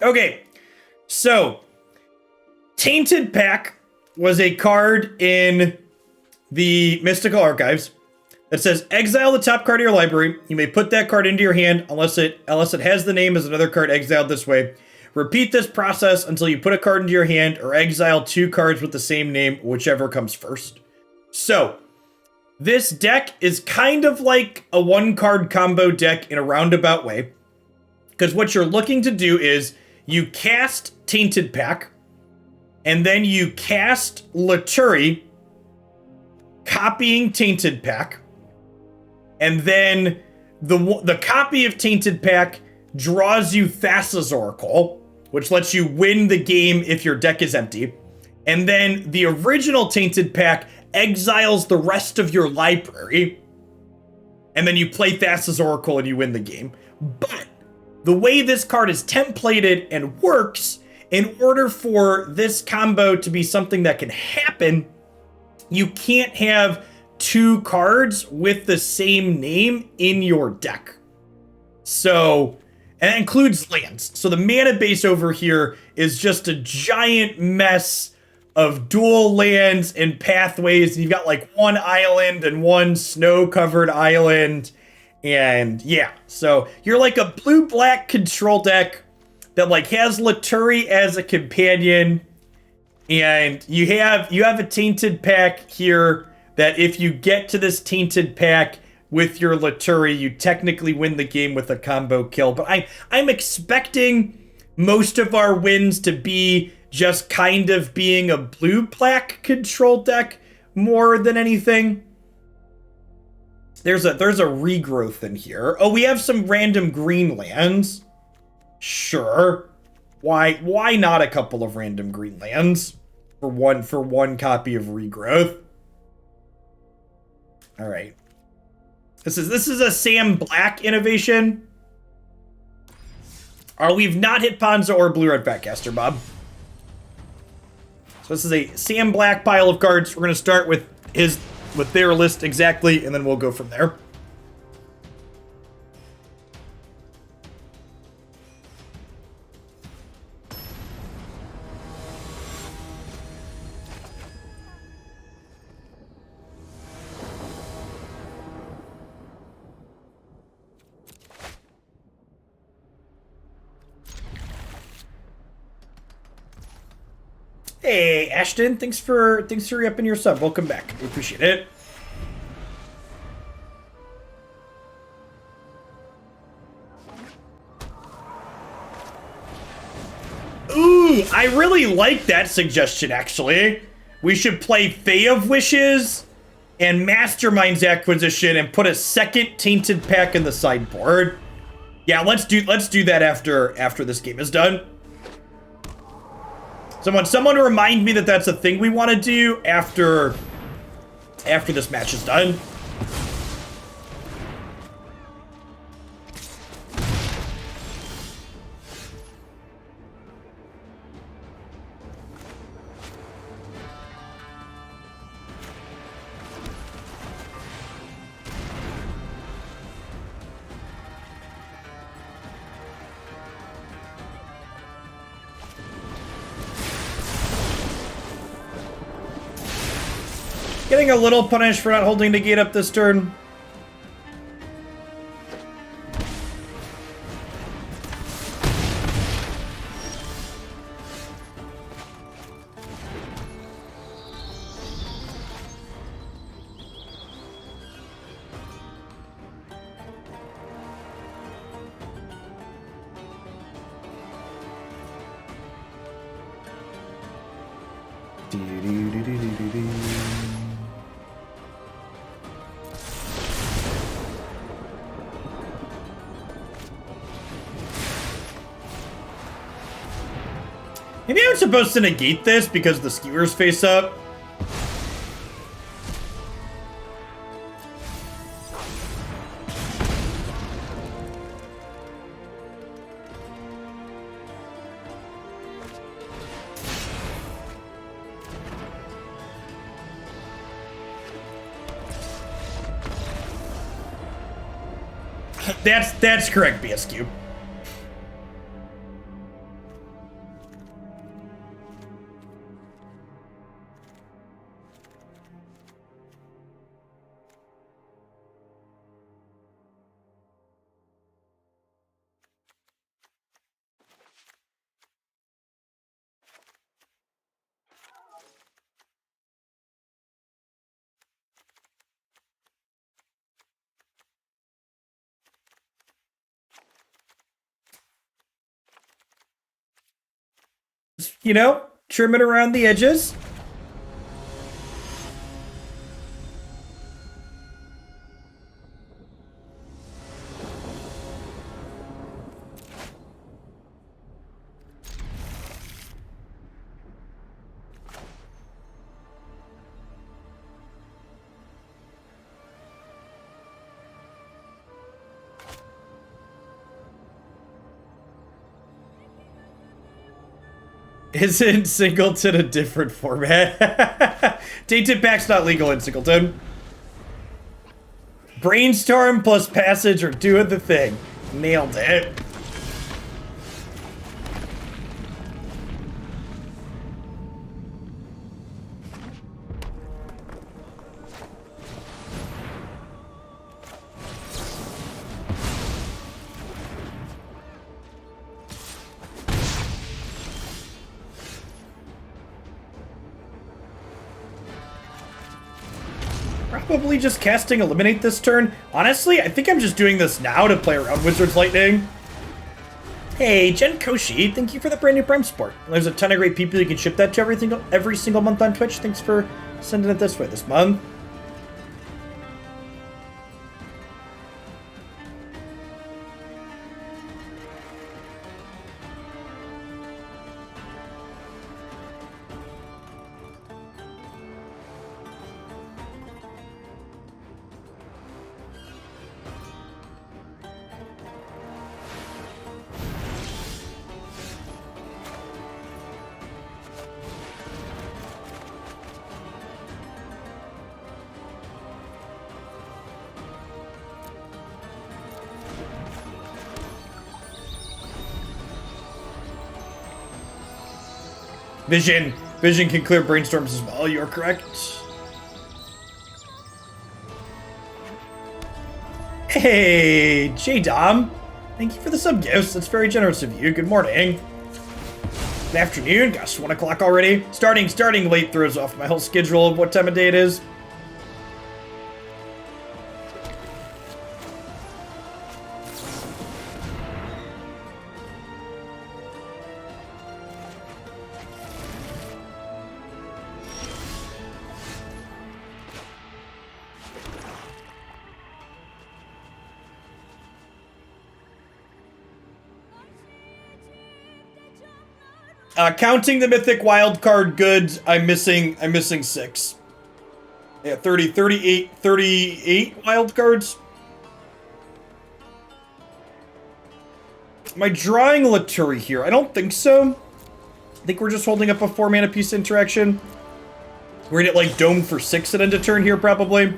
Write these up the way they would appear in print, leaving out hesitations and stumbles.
Okay, so Tainted Pact was a card in the Mystical Archives that says exile the top card of your library. You may put that card into your hand unless it has the name as another card exiled this way. Repeat this process until you put a card into your hand or exile 2 cards with the same name, whichever comes first. So, this deck is kind of like a 1-card combo deck in a roundabout way. Because what you're looking to do is you cast Tainted Pact, and then you cast Lutri, copying Tainted Pact, and then the copy of Tainted Pact draws you Thassa's Oracle, which lets you win the game if your deck is empty. And then the original Tainted Pact exiles the rest of your library. And then you play Thassa's Oracle and you win the game. But the way this card is templated and works, in order for this combo to be something that can happen, you can't have 2 cards with the same name in your deck. So, and that includes lands. So the mana base over here is just a giant mess of dual lands and pathways. You've got like 1 island and 1 snow-covered island. And yeah, so you're like a blue-black control deck that like has Lutri as a companion. And you have a Tainted Pact here that if you get to this Tainted Pact with your Lutri, you technically win the game with a combo kill. But I'm expecting most of our wins to be just kind of being a blue-black control deck more than anything. There's a regrowth in here. Oh, we have some random green lands. Sure. Why not a couple of random green lands for one copy of regrowth? All right. This is a Sam Black innovation. We've not hit Ponza or Blue Red Fatcaster, Bob. So this is a Sam Black pile of cards. We're gonna start with their list exactly, and then we'll go from there. Hey, Ashton, thanks for re-upping your sub. Welcome back. We appreciate it. Ooh, I really like that suggestion, actually. We should play Fae of Wishes and Mastermind's Acquisition and put a second Tainted Pact in the sideboard. Yeah, let's do that after this game is done. Someone remind me that that's a thing we want to do after this match is done. Getting a little punished for not holding the gate up this turn. Maybe I'm supposed to negate this because the skewers face up. That's correct, BSQ. you know, trimming around the edges. Isn't Singleton a different format? Tainted Pact's not legal in Singleton. Brainstorm plus Passage are doing the thing. Nailed it. Probably just casting Eliminate this turn. Honestly, I think I'm just doing this now to play around Wizard's Lightning. Hey, Jen Koshi, thank you for the brand new Prime support. There's a ton of great people you can ship that to every single month on Twitch. Thanks for sending it this way this month. Vision. Vision can clear brainstorms as well. You're correct. Hey, J-Dom. Thank you for the sub gifts. That's very generous of you. Good morning. Good afternoon. Gosh, 1 o'clock already. Starting late throws off my whole schedule of what time of day it is. Counting the mythic wildcard goods, I'm missing 6. Yeah, 38 wildcards. Am I drawing Lutri here? I don't think so. I think we're just holding up a 4-mana piece interaction. We're gonna get like domed for 6 at end of turn here, probably.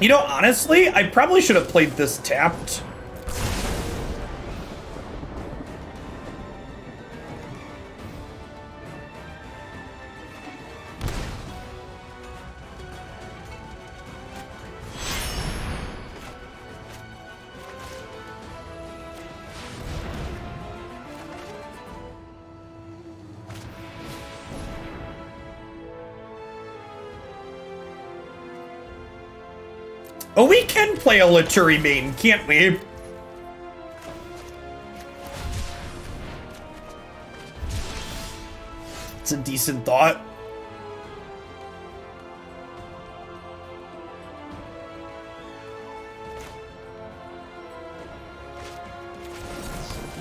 You know, honestly, I probably should have played this tapped. Oh, we can play a Lutri main, can't we? It's a decent thought.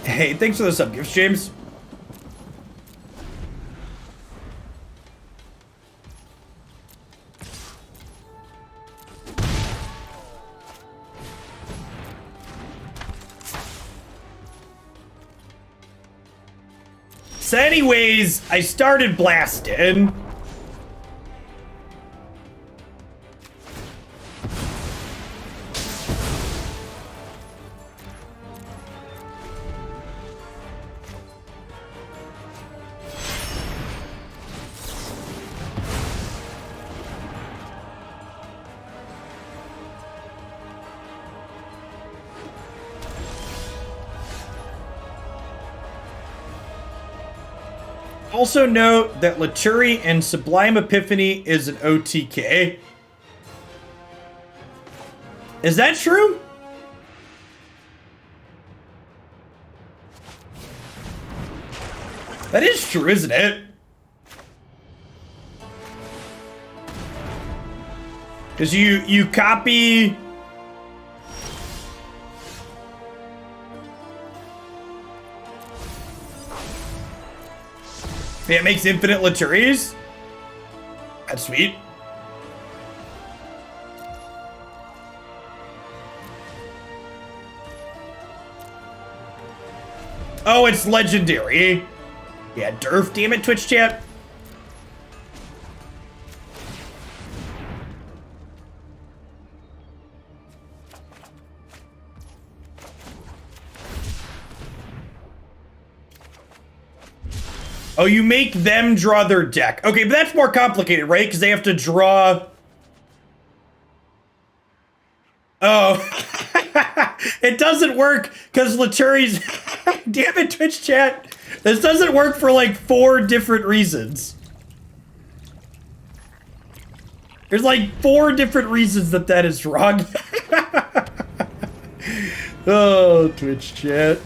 Hey, thanks for the sub gifts, James. So anyways, I started blasting. Also note that Lutri and Sublime Epiphany is an OTK. Is that true? That is true, isn't it? Because you copy... Yeah, it makes infinite Lutris. That's sweet. Oh, it's legendary. Yeah, derf, damn it, Twitch chat. Oh, you make them draw their deck. Okay, but that's more complicated, right? Because they have to draw... Oh. It doesn't work because Luturi's... Damn it, Twitch chat. This doesn't work for like 4 different reasons. There's like 4 different reasons that is wrong. Oh, Twitch chat.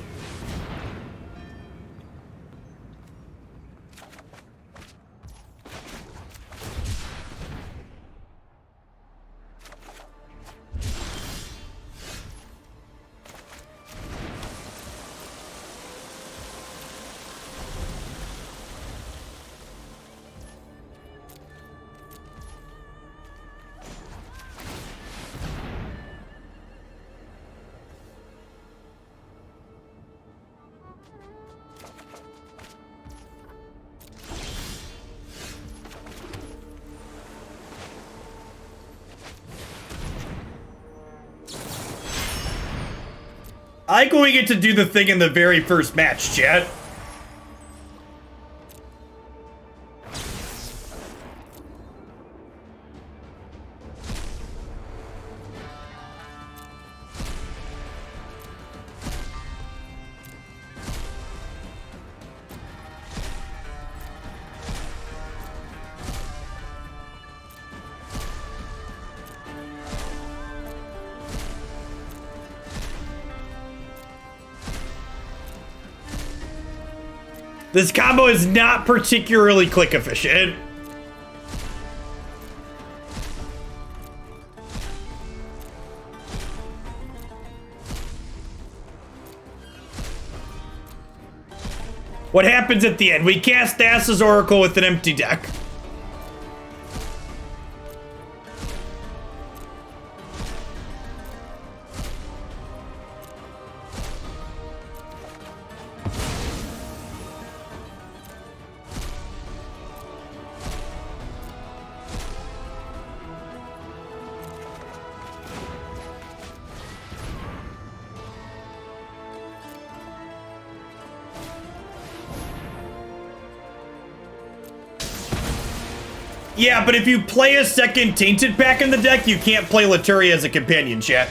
I like when we get to do the thing in the very first match, chat. This combo is not particularly click efficient. What happens at the end? We cast Thassa's Oracle with an empty deck. Yeah, but if you play a second Tainted pack in the deck, you can't play Lutri as a companion, chat.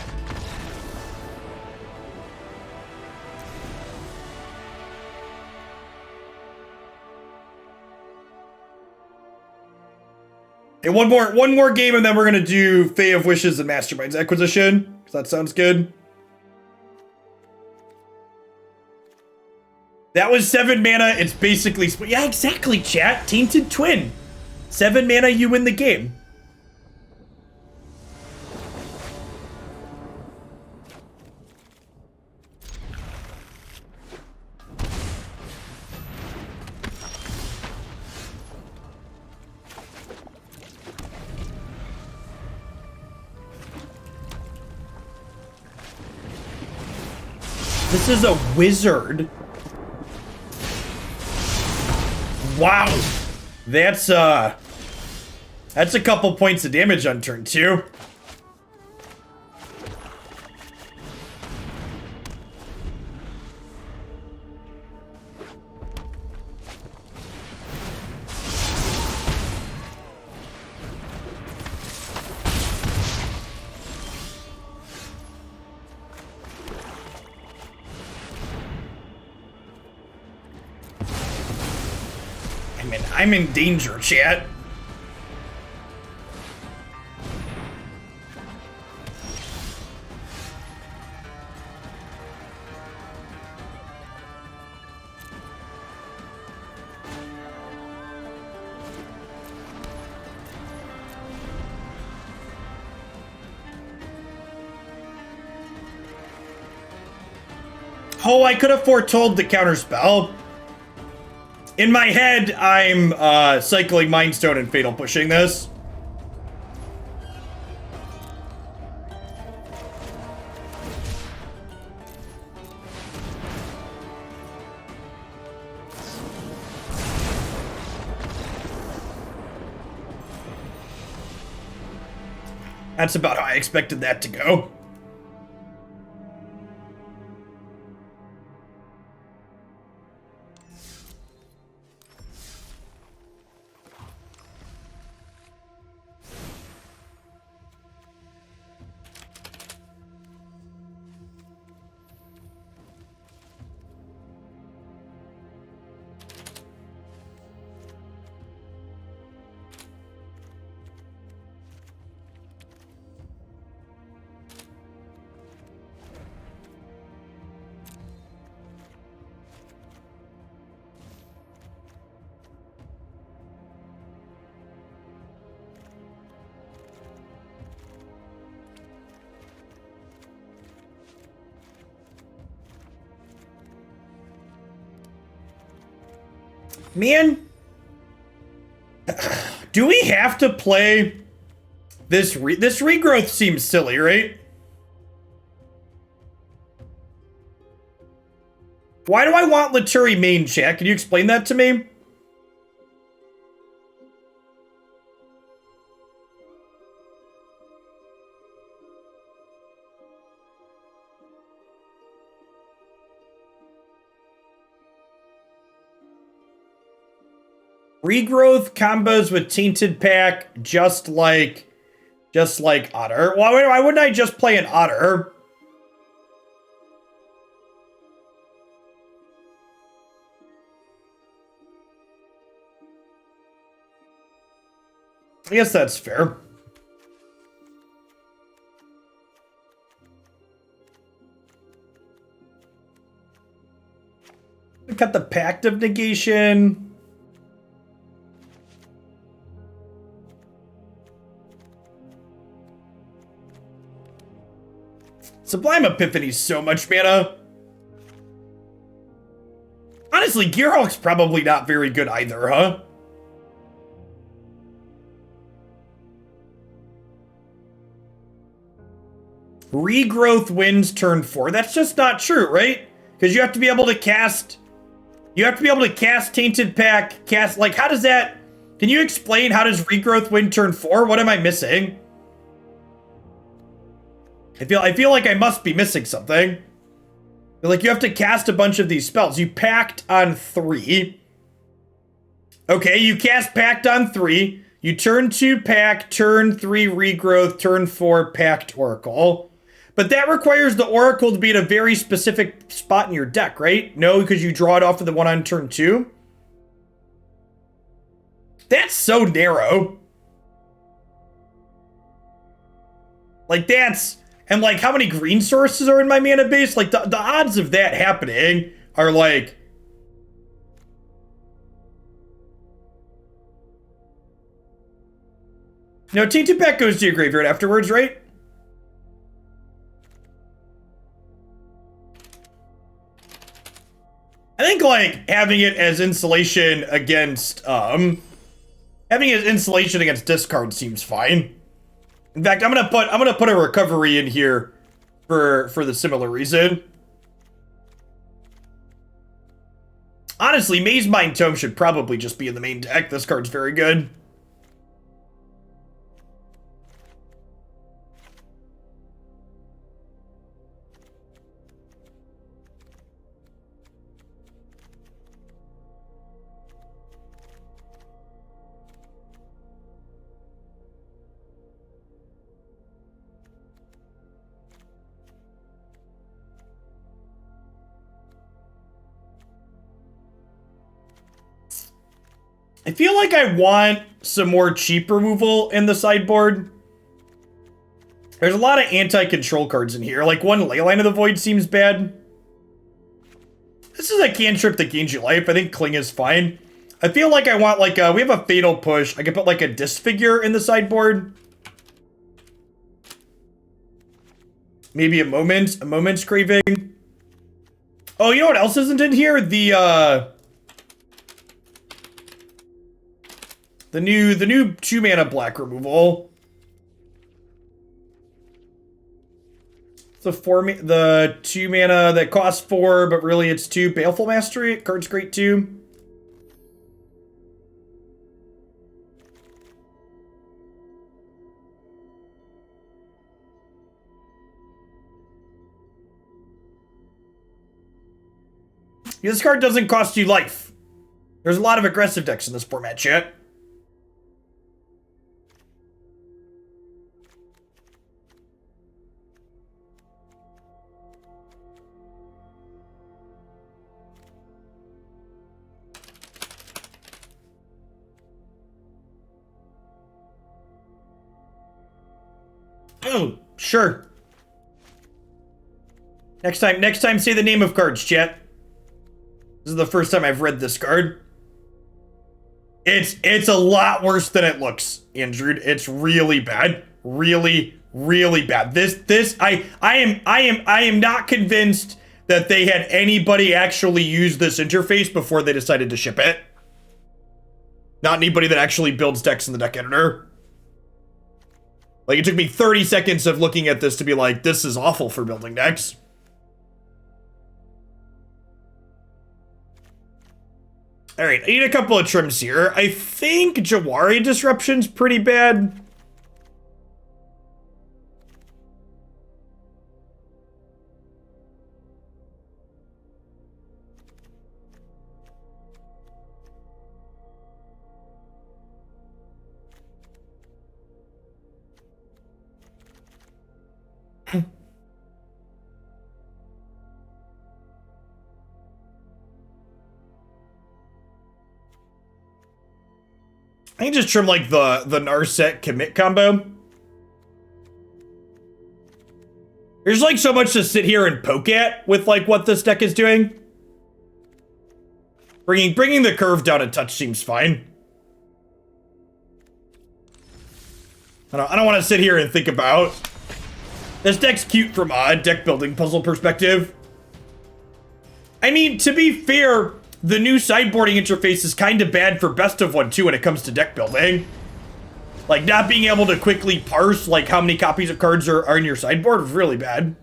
Hey, one more game, and then we're gonna do Fae of Wishes and Mastermind's Acquisition. That sounds good. That was 7 mana. It's basically... Yeah, exactly, chat. Tainted Twin. 7 mana, you win the game. This is a wizard. Wow. That's a couple points of damage on turn 2. I'm in danger, chat. Oh, I could have foretold the counterspell. In my head, I'm cycling Mind Stone and Fatal Pushing this. That's about how I expected that to go. Man, do we have to play this? This regrowth seems silly, right? Why do I want Lutri main, chat? Can you explain that to me? Regrowth combos with Tainted Pact, just like Otter. Why wouldn't I just play an Otter? I guess that's fair. We got the Pact of Negation. Sublime Epiphany's so much mana. Honestly, Gearhulk's probably not very good either, huh? Regrowth wins turn 4. That's just not true, right? Because you have to be able to cast... You have to be able to cast Tainted Pact, like, how does that... Can you explain how does Regrowth win turn 4? What am I missing? I feel like I must be missing something. Like, you have to cast a bunch of these spells. You Pact on 3. Okay, you cast Pact on 3. You turn 2 Pact, turn 3 Regrowth, turn 4 Pact Oracle. But that requires the Oracle to be in a very specific spot in your deck, right? No, because you draw it off of the one on turn 2. That's so narrow. Like, that's... And, like, how many green sources are in my mana base? Like, the odds of that happening are, like... No, Tainted Pact goes to your graveyard afterwards, right? I think, like, having it as insulation against, having it as insulation against discard seems fine. In fact, I'm gonna put a recovery in here for the similar reason. Honestly, Mazemind Tome should probably just be in the main deck. This card's very good. I feel like I want some more cheap removal in the sideboard. There's a lot of anti-control cards in here. Like, one Leyline of the Void seems bad. This is a cantrip that gains you life. I think Cling is fine. I feel like I want, like, we have a Fatal Push. I could put, like, a Disfigure in the sideboard. Maybe a Moment's Craving. Oh, you know what else isn't in here? The new 2-mana black removal. The 2 mana that costs 4, but really it's 2. Baleful Mastery. Card's great too. This card doesn't cost you life. There's a lot of aggressive decks in this format, chat. Oh, sure. Next time say the name of cards, chat. This is the first time I've read this card. It's a lot worse than it looks, Andrew. It's really bad. Really, really bad. I am not convinced that they had anybody actually use this interface before they decided to ship it. Not anybody that actually builds decks in the deck editor. Like, it took me 30 seconds of looking at this to be like, this is awful for building decks. All right, I need a couple of trims here. I think Jawari Disruption's pretty bad. I can just trim like the Narset commit combo. There's like so much to sit here and poke at with like what this deck is doing. Bringing the curve down a touch seems fine. I don't want to sit here and think about. This deck's cute from a deck building puzzle perspective. I mean, to be fair, the new sideboarding interface is kind of bad for best of one too when it comes to deck building. Like, not being able to quickly parse like how many copies of cards are in your sideboard is really bad.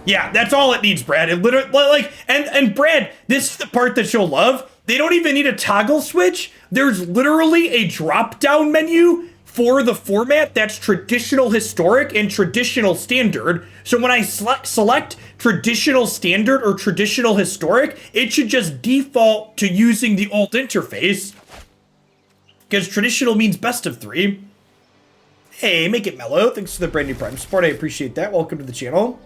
Yeah, that's all it needs, Brad. It literally, like, and Brad, this is the part that you'll love. They don't even need a toggle switch. There's literally a drop-down menu for the format that's traditional historic and traditional standard. So when I select traditional standard or traditional historic, it should just default to using the old interface. Because traditional means best of 3. Hey, make it mellow. Thanks for the brand new Prime support. I appreciate that. Welcome to the channel.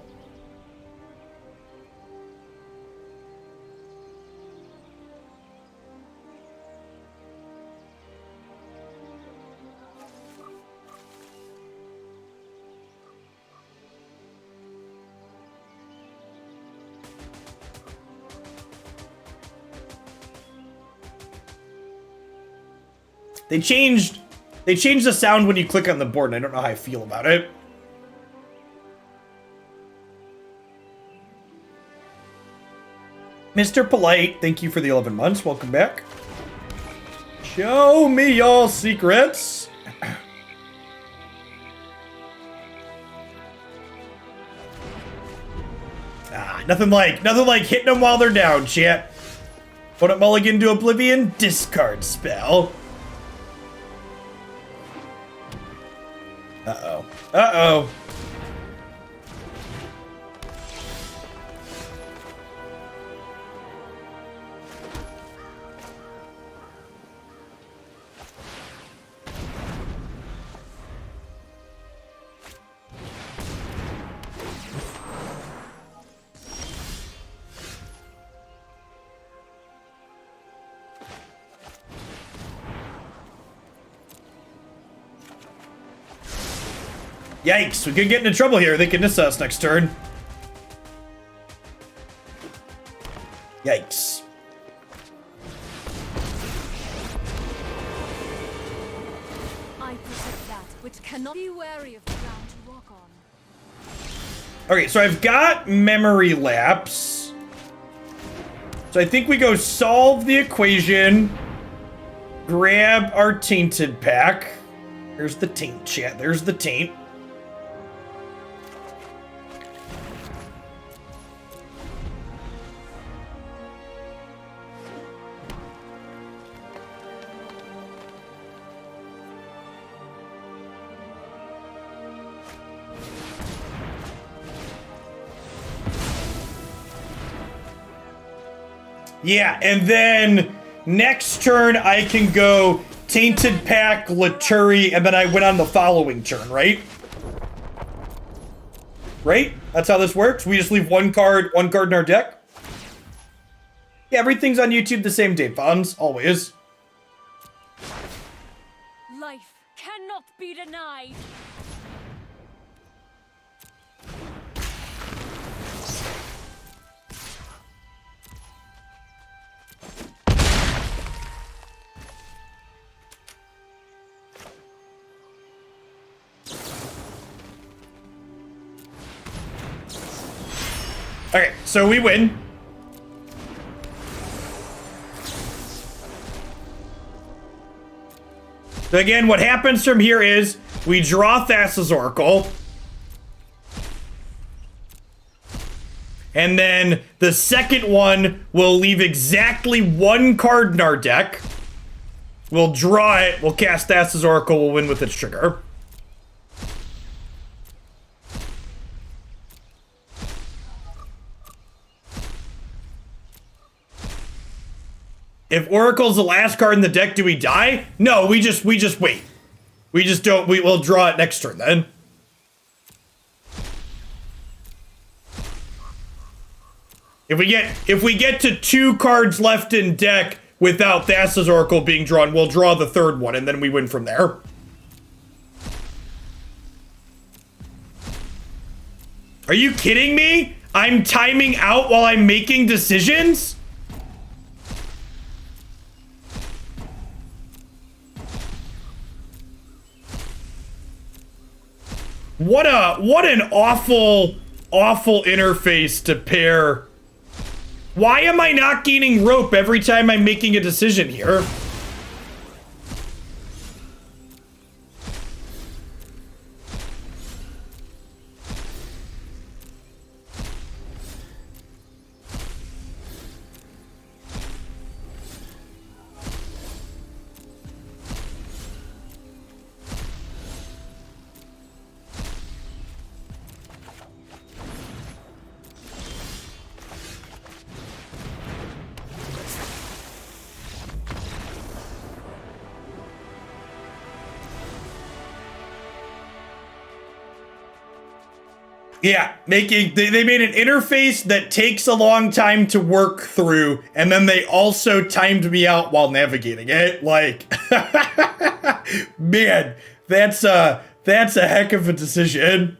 They changed the sound when you click on the board, and I don't know how I feel about it. Mr. Polite, thank you for the 11 months. Welcome back. Show me your secrets. Nothing like hitting them while they're down, chat. Put up mulligan to oblivion, discard spell. Uh-oh. Uh-oh. Yikes, we could get into trouble here. They can miss us next turn. Yikes. I protect that which cannot be wary of the ground to walk on. Okay, so I've got memory lapse. So I think we go solve the equation, grab our tainted pack. There's the taint, chat. There's the taint. Yeah, and then next turn I can go Tainted Pack, Lutri, and then I went on the following turn, right? Right? That's how this works? We just leave one card in our deck? Yeah, everything's on YouTube the same day, Fonz, always. Life cannot be denied. Okay, so we win. So again, what happens from here is we draw Thassa's Oracle. And then the second one will leave exactly one card in our deck. We'll draw it, we'll cast Thassa's Oracle, we'll win with its trigger. If Oracle's the last card in the deck, do we die? No, we just wait. We just don't, we'll draw it next turn then. If we get to 2 cards left in deck without Thassa's Oracle being drawn, we'll draw the third one and then we win from there. Are you kidding me? I'm timing out while I'm making decisions? What an awful interface to pair. Why am I not gaining rope every time I'm making a decision here? Yeah, they made an interface that takes a long time to work through, and then they also timed me out while navigating it. Like, man, that's a heck of a decision.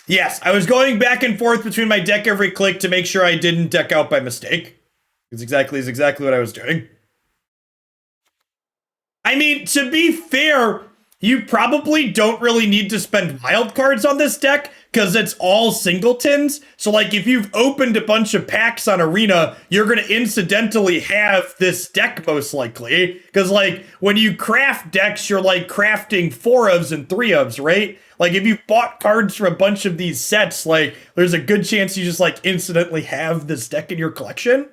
Yes, I was going back and forth between my deck every click to make sure I didn't deck out by mistake. It's exactly what I was doing. I mean, to be fair, you probably don't really need to spend wild cards on this deck because it's all singletons. So, like, if you've opened a bunch of packs on Arena, you're going to incidentally have this deck most likely. Because, like, when you craft decks, you're, like, crafting 4-ofs and 3-ofs, right? Like, if you bought cards from a bunch of these sets, like, there's a good chance you just, like, incidentally have this deck in your collection.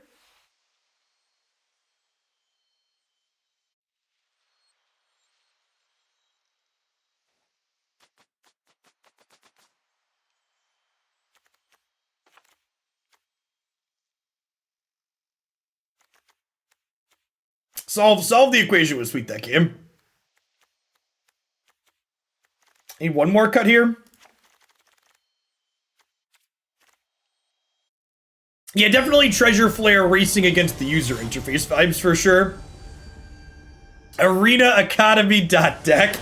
Solve the equation with Sweet That Game. Need one more cut here. Yeah, definitely Treasure Flare racing against the user interface vibes for sure. Arena Academy deck.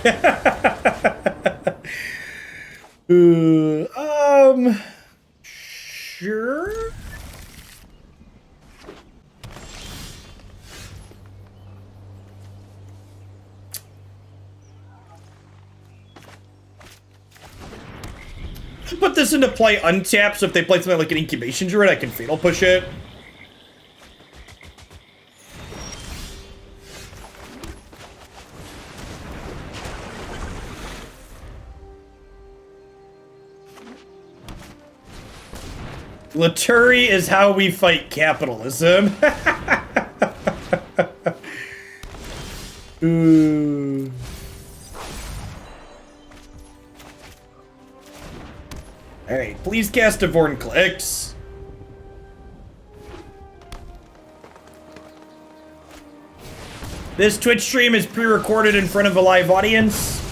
Sure. Put this into play untapped, so if they play something like an Incubation Druid, I can Fatal Push it. Lutri is how we fight capitalism. Ooh. Alright, please cast a Vorinclex. This Twitch stream is pre-recorded in front of a live audience.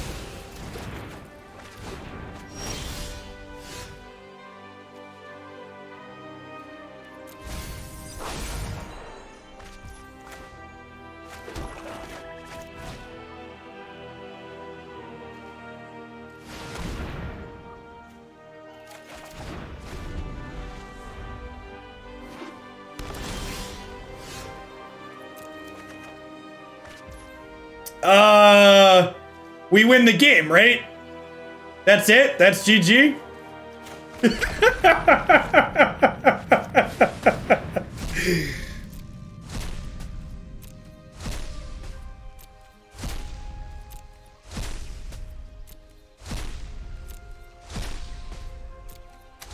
We win the game, right? That's it? That's GG?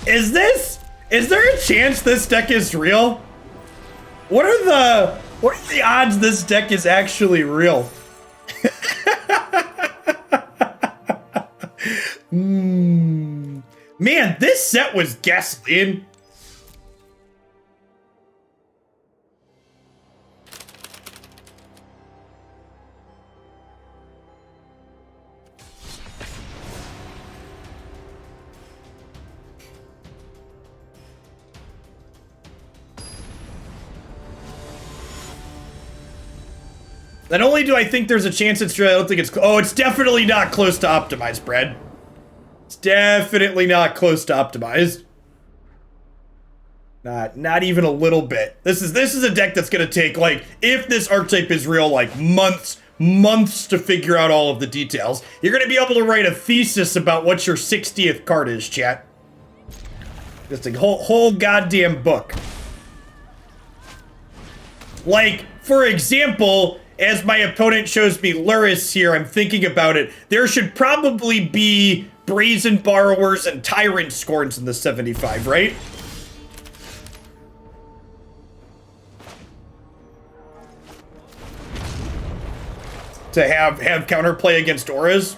Is there a chance this deck is real? What are the odds this deck is actually real? Man, this set was gasoline. Not only do I think there's a chance it's true, I don't think it's... Oh, it's definitely not close to optimized, Brad. It's definitely not close to optimized. Not even a little bit. This is a deck that's gonna take, like, if this archetype is real, like, months to figure out all of the details. You're gonna be able to write a thesis about what your 60th card is, chat. Just a whole goddamn book. Like, for example... As my opponent shows me Luris here, I'm thinking about it. There should probably be Brazen Borrowers and Tyrant Scorns in the 75, right? To have counterplay against auras.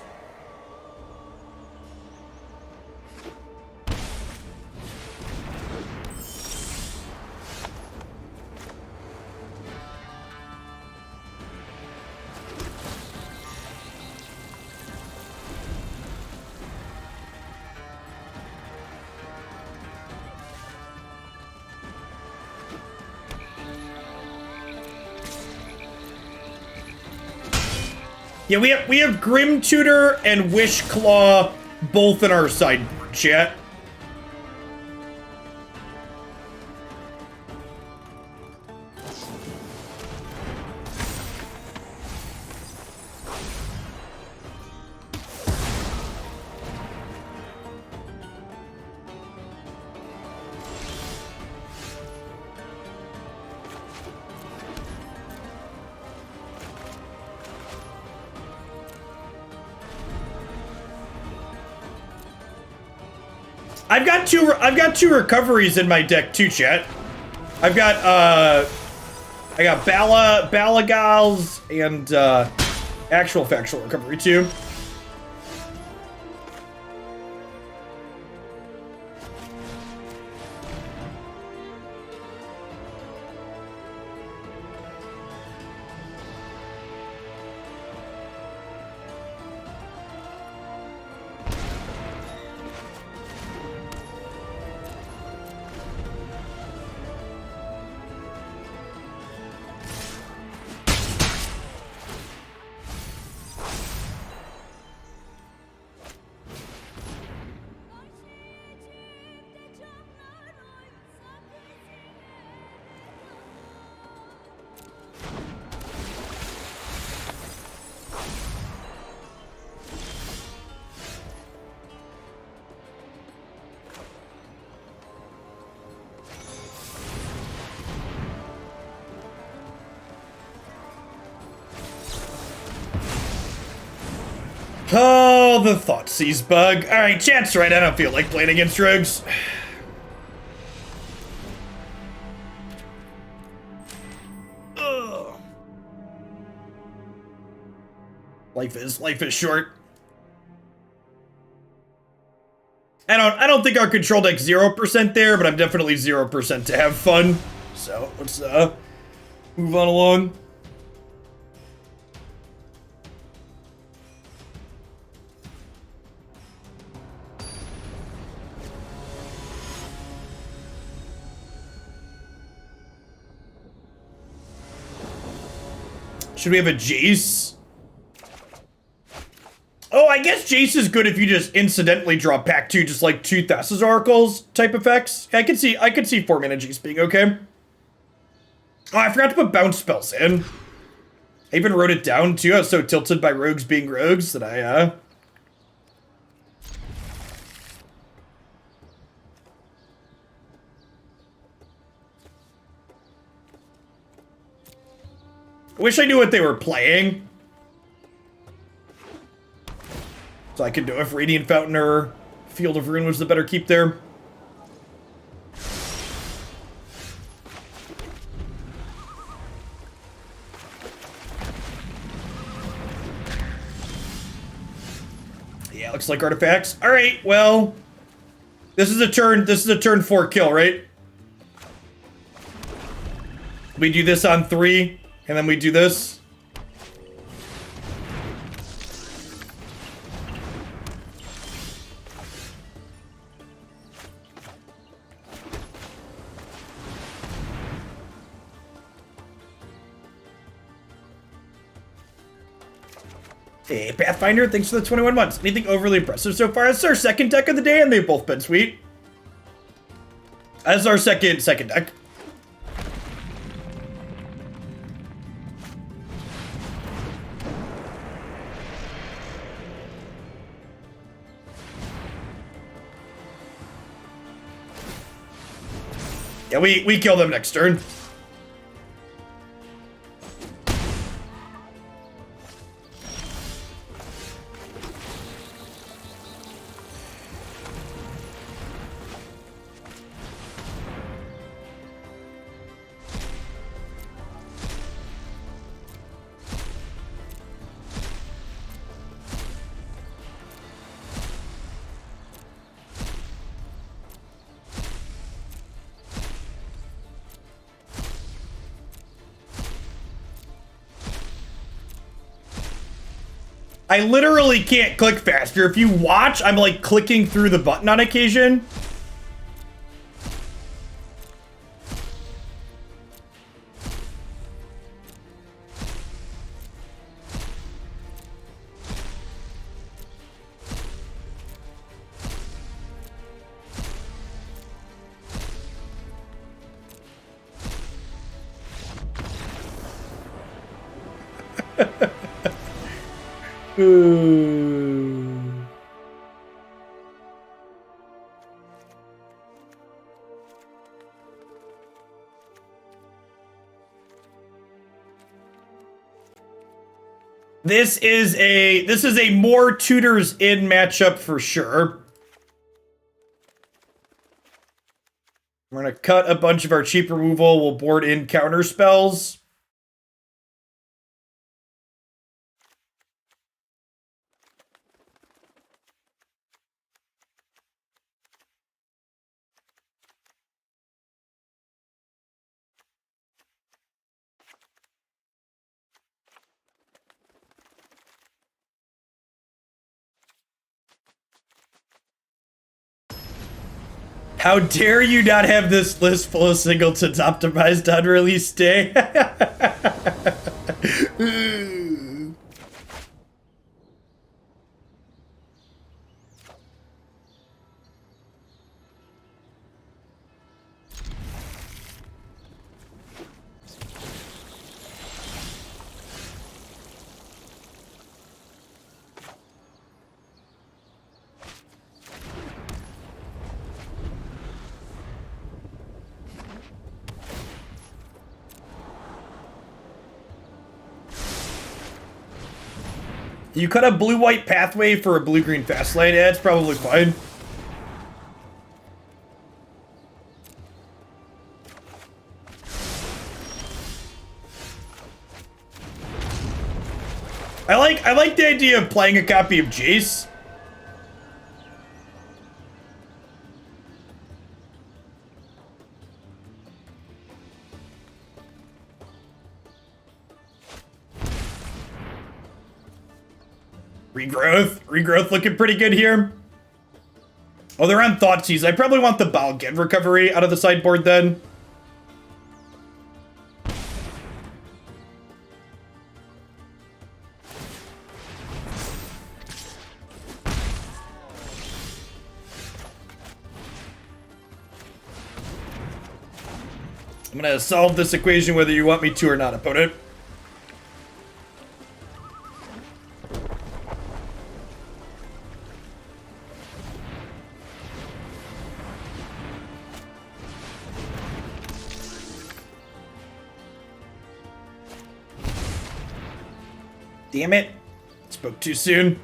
Yeah, we have Grim Tutor and Wishclaw both in our sideboard, chat. I've got two recoveries in my deck too, chat. I got Balagals and actual factual recovery too. Oh, the Thoughtseize bug. Alright, chat's right. I don't feel like playing against rogues. Ugh. Life is short. I don't think our control deck's 0% there, but I'm definitely 0% to have fun. So let's move on along. Should we have a Jace? Oh, I guess Jace is good if you just incidentally draw Pact 2, just like 2 Thassa's Oracles type effects. I could see 4 mana Jace being okay. Oh, I forgot to put bounce spells in. I even wrote it down too. I was so tilted by rogues being rogues that I wish I knew what they were playing. So I could know if Radiant Fountain or Field of Ruin was the better keep there. Yeah, looks like artifacts. Alright, well. This is a turn 4 kill, right? We do this on 3, and then we do this. Hey, Pathfinder, thanks for the 21 months. Anything overly impressive so far? It's our second deck of the day, and they've both been sweet. As our second deck. Yeah, we kill them next turn. I literally can't click faster. If you watch, I'm like clicking through the button on occasion. This is a more tutors in matchup for sure. We're gonna cut a bunch of our cheap removal. We'll board in counter spells. How dare you not have this list full of singletons optimized on release day? You cut a blue-white pathway for a blue-green fast lane. Yeah, it's probably fine. I like the idea of playing a copy of Jace. Regrowth looking pretty good here. Oh, they're on Thoughtseize. I probably want the Balged recovery out of the sideboard then. I'm gonna solve this equation whether you want me to or not, opponent. Damn it. Spoke too soon.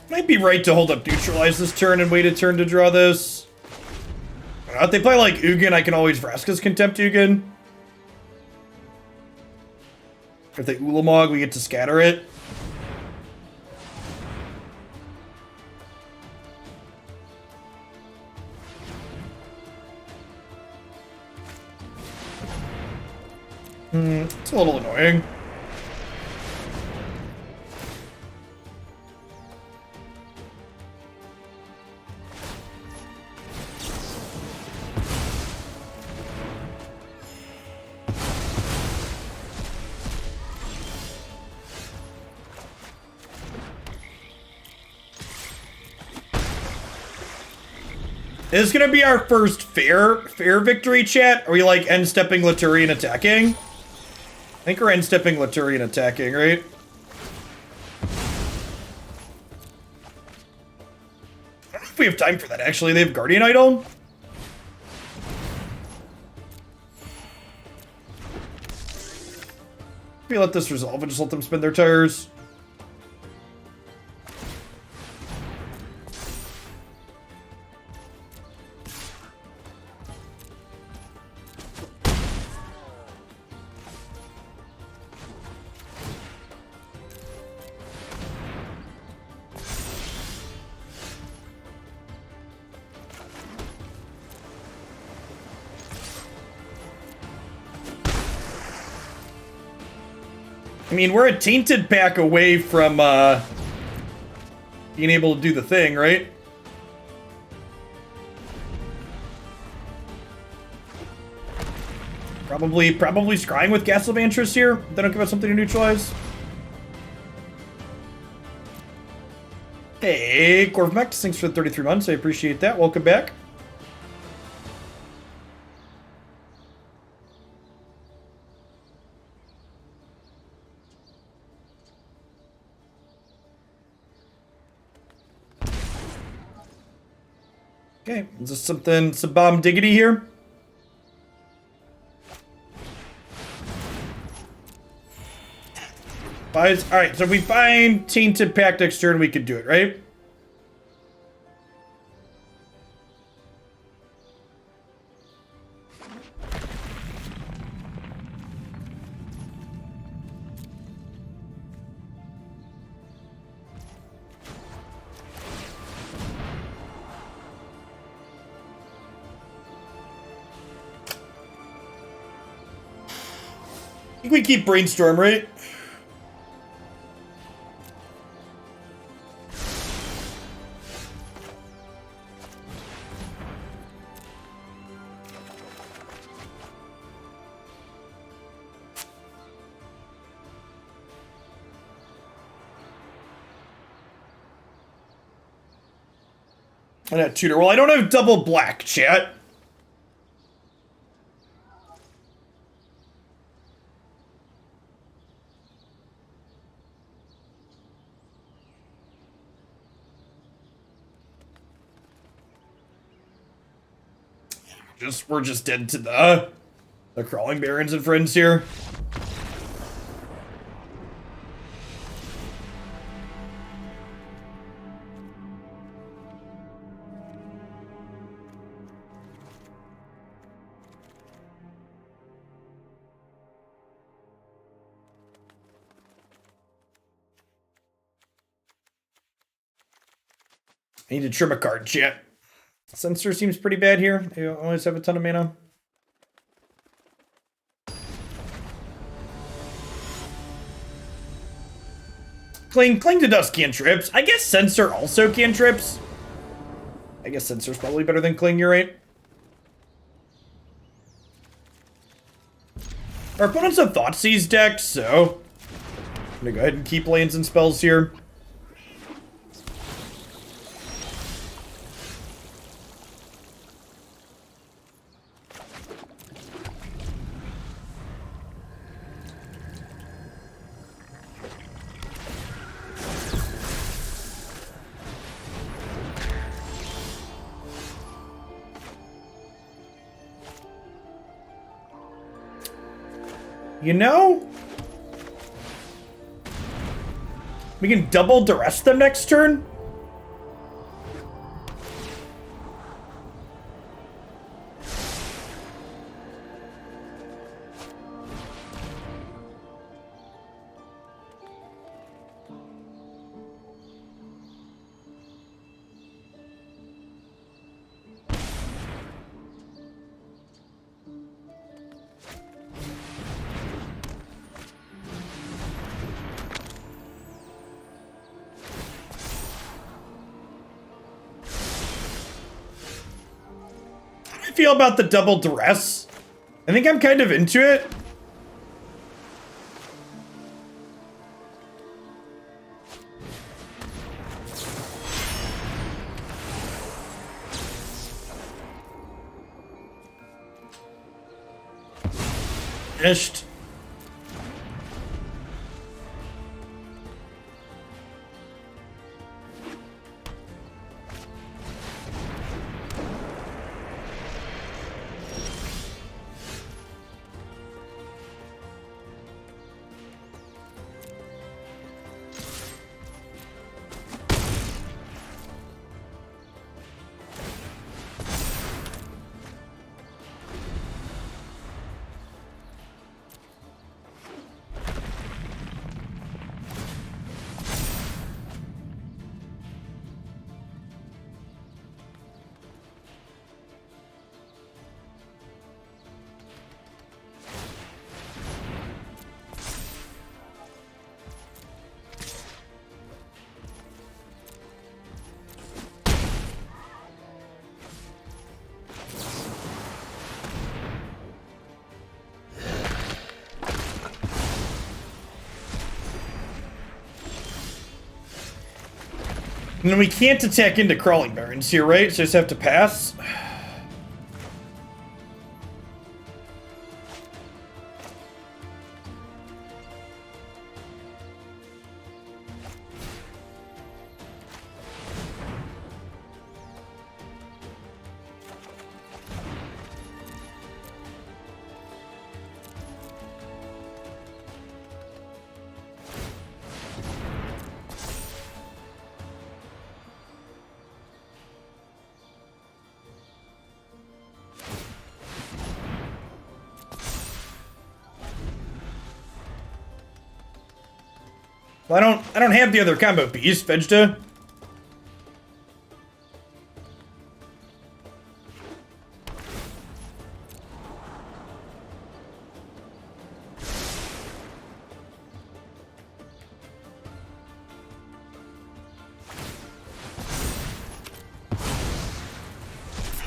Might be right to hold up Neutralize this turn and wait a turn to draw this. If they play like Ugin, I can always Vraska's Contempt Ugin. If they Ulamog, we get to scatter it. It's a little annoying. This is gonna be our first fair victory, chat. Are we like end-stepping Lutri and attacking? I think we're end-stepping Lutri and attacking, right? I don't know if we have time for that, actually. They have Guardian Idol? Maybe let this resolve and just let them spin their tires. I mean, we're a Tainted pack away from being able to do the thing, right? Probably scrying with Castle Vantress here. They don't give us something to neutralize. Hey, Corvmex, thanks for the 33 months. I appreciate that. Welcome back. Okay, is this something, some bomb diggity here? Alright, so if we find Tainted Pact next turn, we could do it, right? I think we keep Brainstorm, right? I got tutor. Well, I don't have double black, chat. We're just dead to the Crawling Barrens and friends here. I need to trim a card, chat. Censor seems pretty bad here. They always have a ton of mana. Cling to Dust cantrips. I guess Censor also cantrips. I guess Censor's probably better than Cling, you're right. Our opponent's a Thoughtseize deck, so I'm gonna go ahead and keep lands and spells here. You know, we can double duress them next turn. Feel about the double duress? I think I'm kind of into it. Ished. And then we can't attack into Crawling Barrens here, right? So just have to pass. Well, I don't have the other combo piece, Vegeta.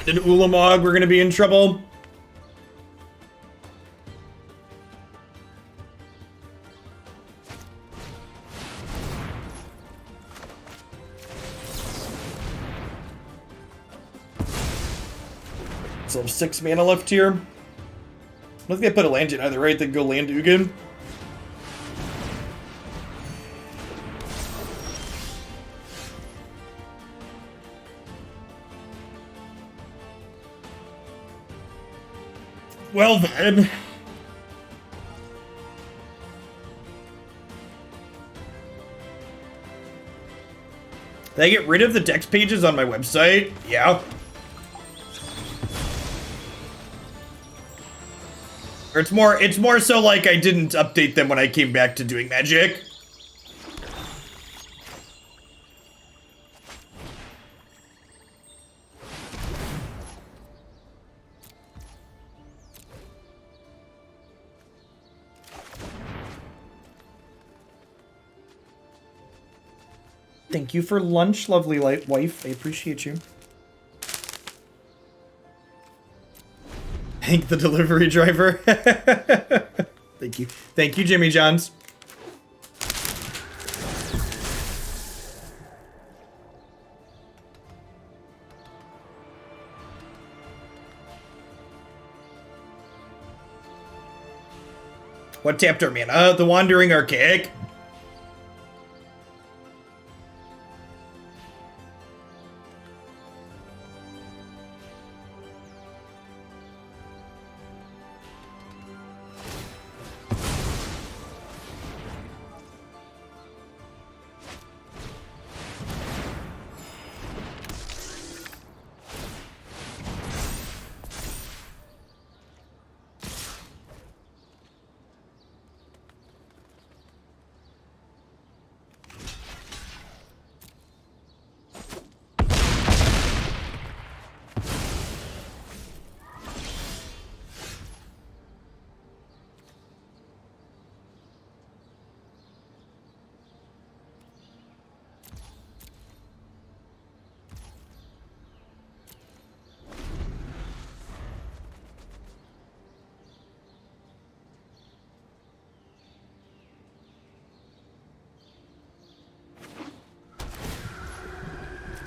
Then Ulamog, we're gonna be in trouble. So I have 6 mana left here. I don't think I put a land in either, right? Then go land Ugin. Well then. Did I get rid of the dex pages on my website? Yeah. Or it's more so like I didn't update them when I came back to doing Magic. Thank you for lunch, lovely wife. I appreciate you. Thank the delivery driver. Thank you. Thank you, Jimmy Johns. What tapped our mana? The Wandering Archaic.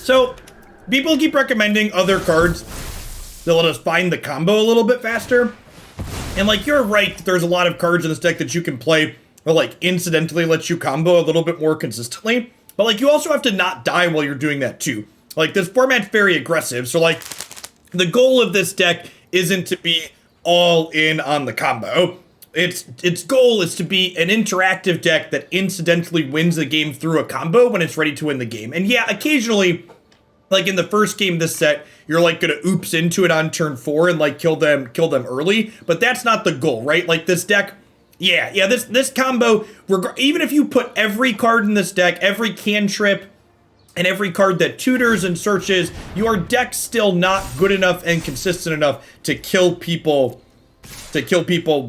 So, people keep recommending other cards that let us find the combo a little bit faster. And, like, you're right, there's a lot of cards in this deck that you can play that, like, incidentally let you combo a little bit more consistently. But, like, you also have to not die while you're doing that, too. Like, this format's very aggressive, so, like, the goal of this deck isn't to be all in on the combo. Its goal is to be an interactive deck that incidentally wins the game through a combo when it's ready to win the game. And yeah, occasionally, like in the first game this set, you're like gonna oops into it on turn 4 and like kill them early, but that's not the goal, right? Like this deck, this combo, even if you put every card in this deck, every cantrip, and every card that tutors and searches, your deck's still not good enough and consistent enough to kill people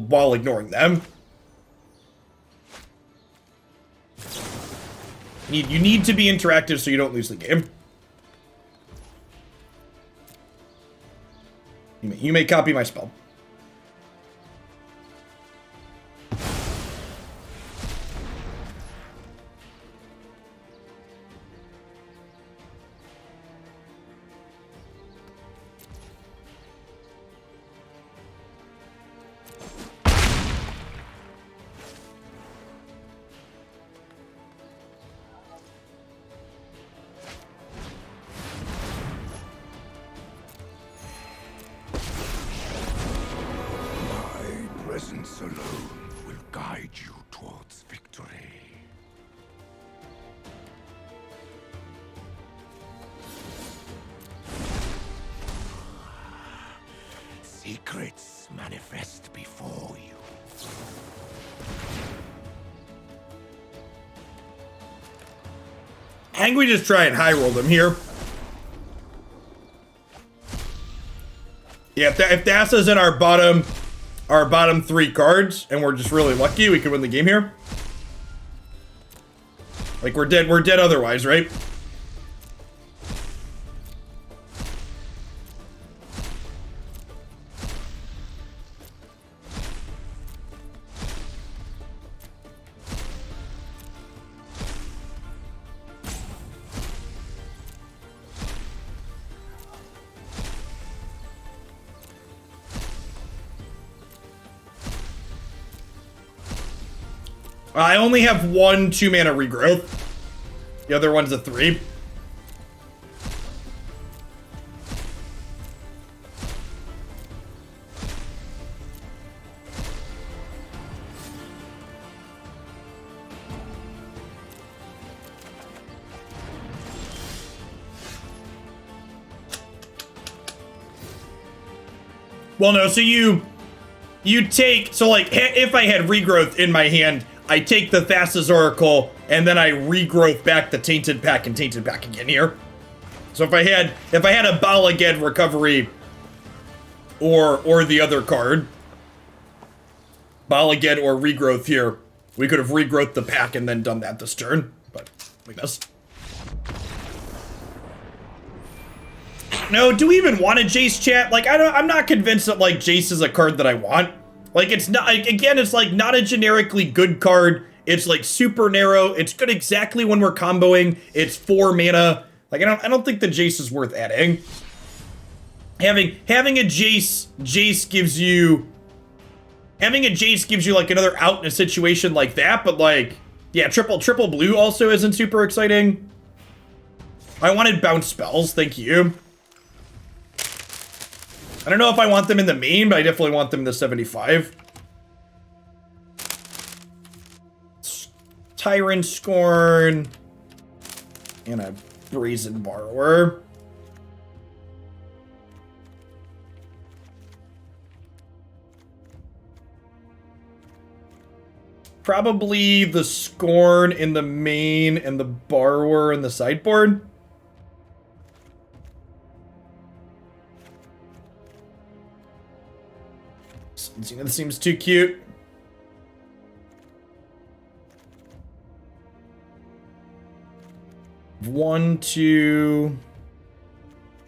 while ignoring them. You need to be interactive so you don't lose the game. You may copy my spell. Secrets manifest before you. I think we just try and high roll them here. Yeah, if Thassa's in our bottom 3 cards, and we're just really lucky, we could win the game here. Like we're dead otherwise, right? I only have 1 2-mana regrowth. The other one's a 3. Well, no, so you take, so like, if I had regrowth in my hand, I take the Thassa's Oracle, and then I regrowth back the Tainted Pack and Tainted Pack again here. So if I had a Balaged Recovery, or the other card, Balaged or regrowth here, we could have regrowth the pack and then done that this turn, but we missed. No, do we even want a Jace, chat? Like, I'm not convinced that, like, Jace is a card that I want. Like, it's not, again, it's, like, not a generically good card. It's, like, super narrow. It's good exactly when we're comboing. It's 4 mana. Like, I don't think the Jace is worth adding. Having a Jace gives you... Having a Jace gives you, like, another out in a situation like that, but, like, yeah, triple blue also isn't super exciting. I wanted bounce spells, thank you. I don't know if I want them in the main, but I definitely want them in the 75. Tyrant Scorn. And a Brazen Borrower. Probably the Scorn in the main and the Borrower in the sideboard. Zenith seems too cute. One, 2,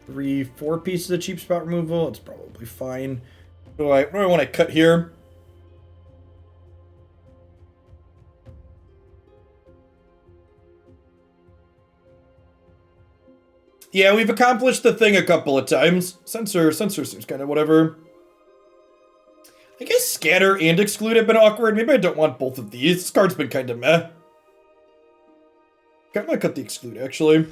3, 4 pieces of cheap spot removal. It's probably fine. What do I want to cut here? Yeah, we've accomplished the thing a couple of times. Censor seems kind of whatever. I guess Scatter and Exclude have been awkward. Maybe I don't want both of these. This card's been kind of meh. I might cut the Exclude, actually.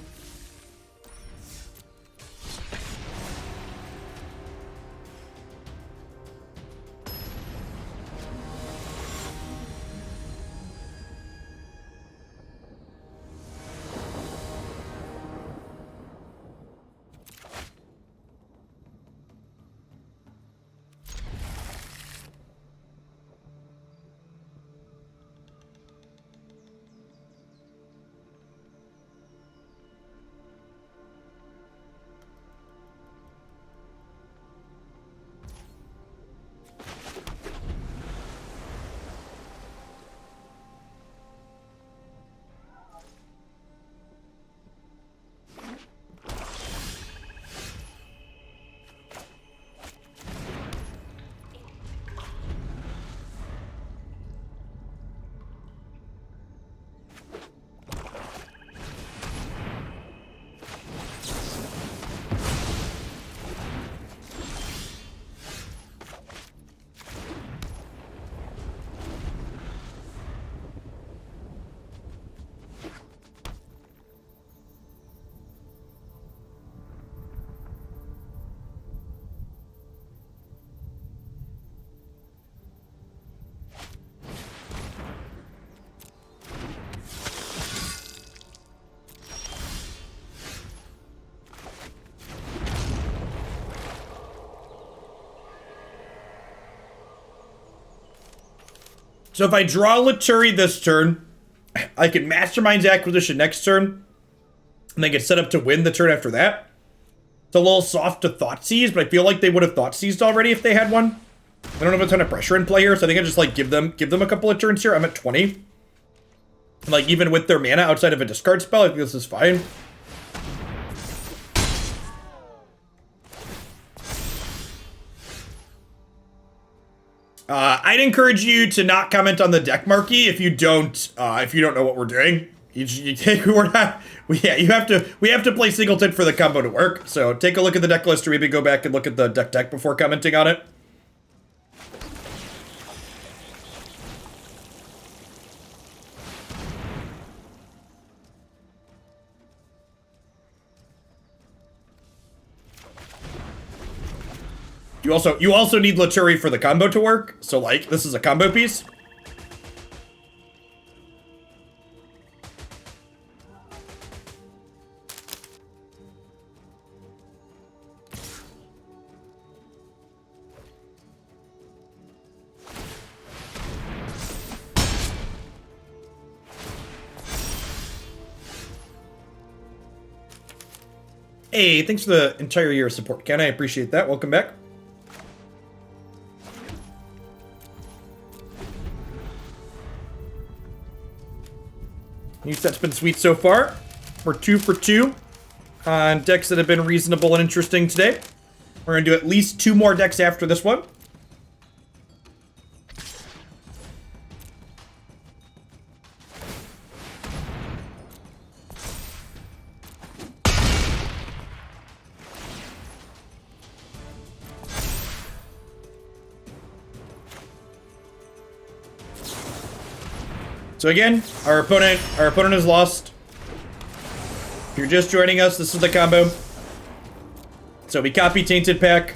So if I draw Lutri this turn, I can Mastermind's Acquisition next turn, and they get set up to win the turn after that. It's a little soft to Thoughtseize, but I feel like they would have Thoughtseized already if they had one. I don't have a ton of pressure in play here, so I think I just like give them a couple of turns here. I'm at 20. And like even with their mana outside of a discard spell, I think this is fine. I'd encourage you to not comment on the deck marquee if you don't know what we're doing. We have to play Singleton for the combo to work. So take a look at the deck list, or maybe go back and look at the deck before commenting on it. You also need Lutri for the combo to work. So like this is a combo piece. Hey, thanks for the entire year of support, Ken. I appreciate that. Welcome back. New set's been sweet so far. We're 2 for 2 on decks that have been reasonable and interesting today. We're going to do at least 2 more decks after this one. So again, our opponent has lost. If you're just joining us, this is the combo. So we copy Tainted Pack.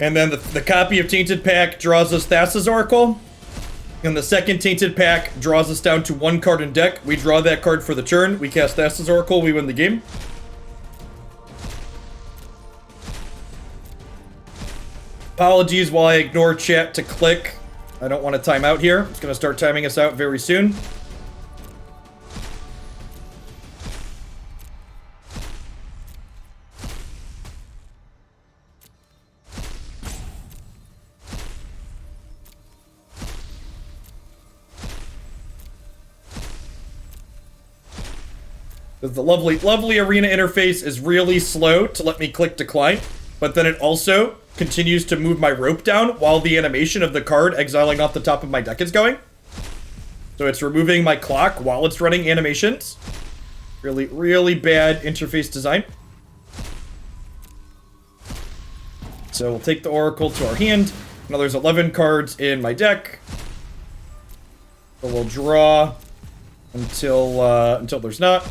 And then the copy of Tainted Pack draws us Thassa's Oracle. And the second Tainted Pack draws us down to 1 card in deck. We draw that card for the turn. We cast Thassa's Oracle. We win the game. Apologies while I ignore chat to click. I don't want to time out here. It's going to start timing us out very soon. The lovely arena interface is really slow to let me click decline, but then it also continues to move my rope down while the animation of the card exiling off the top of my deck is going. So it's removing my clock while it's running animations. Really bad interface design. So we'll take the Oracle to our hand. Now there's 11 cards in my deck. So we'll draw until there's not.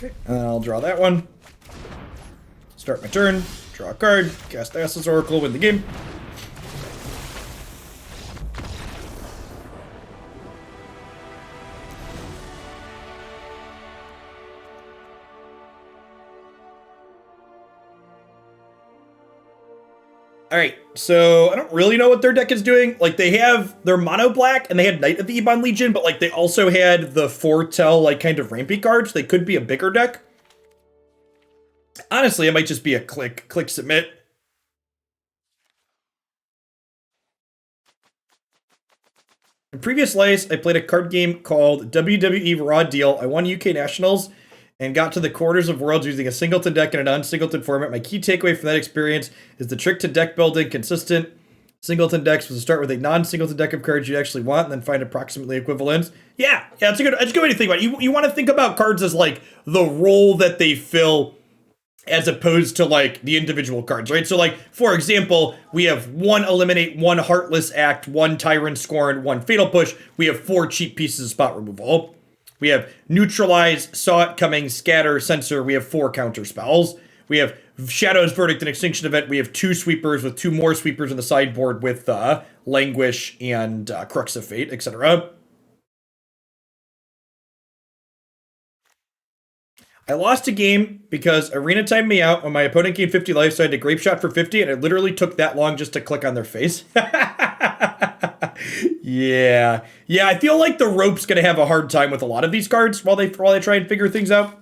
Okay, and then I'll draw that one. Start my turn, draw a card, cast Thassa's Oracle, win the game. Alright, so I don't really know what their deck is doing. Like, they have their mono black, and they had Knight of the Ebon Legion, but, like, they also had the Foretell, like, kind of rampy cards. They could be a bigger deck. Honestly, it might just be a click submit. In previous lives, I played a card game called WWE Raw Deal. I won UK Nationals and got to the quarters of worlds using a singleton deck in a non-singleton format. My key takeaway from that experience is the trick to deck building. Consistent singleton decks was to start with a non-singleton deck of cards you actually want and then find approximately equivalents. Yeah, it's a good way to think about it. You want to think about cards as like the role that they fill as opposed to like the individual cards, right? So like, for example, we have 1 Eliminate, 1 Heartless Act, 1 Tyrant Scorn, 1 Fatal Push. We have 4 cheap pieces of spot removal. We have Neutralize, Saw It Coming, Scatter, Censor. We have 4 counter spells. We have Shadow's Verdict and Extinction Event. We have 2 sweepers with 2 more sweepers on the sideboard with Languish and Crux of Fate, etc. I lost a game because Arena timed me out when my opponent gained 50 life, so I had to Grape Shot for 50, and it literally took that long just to click on their face. Yeah, I feel like the rope's gonna have a hard time with a lot of these cards while they try and figure things out.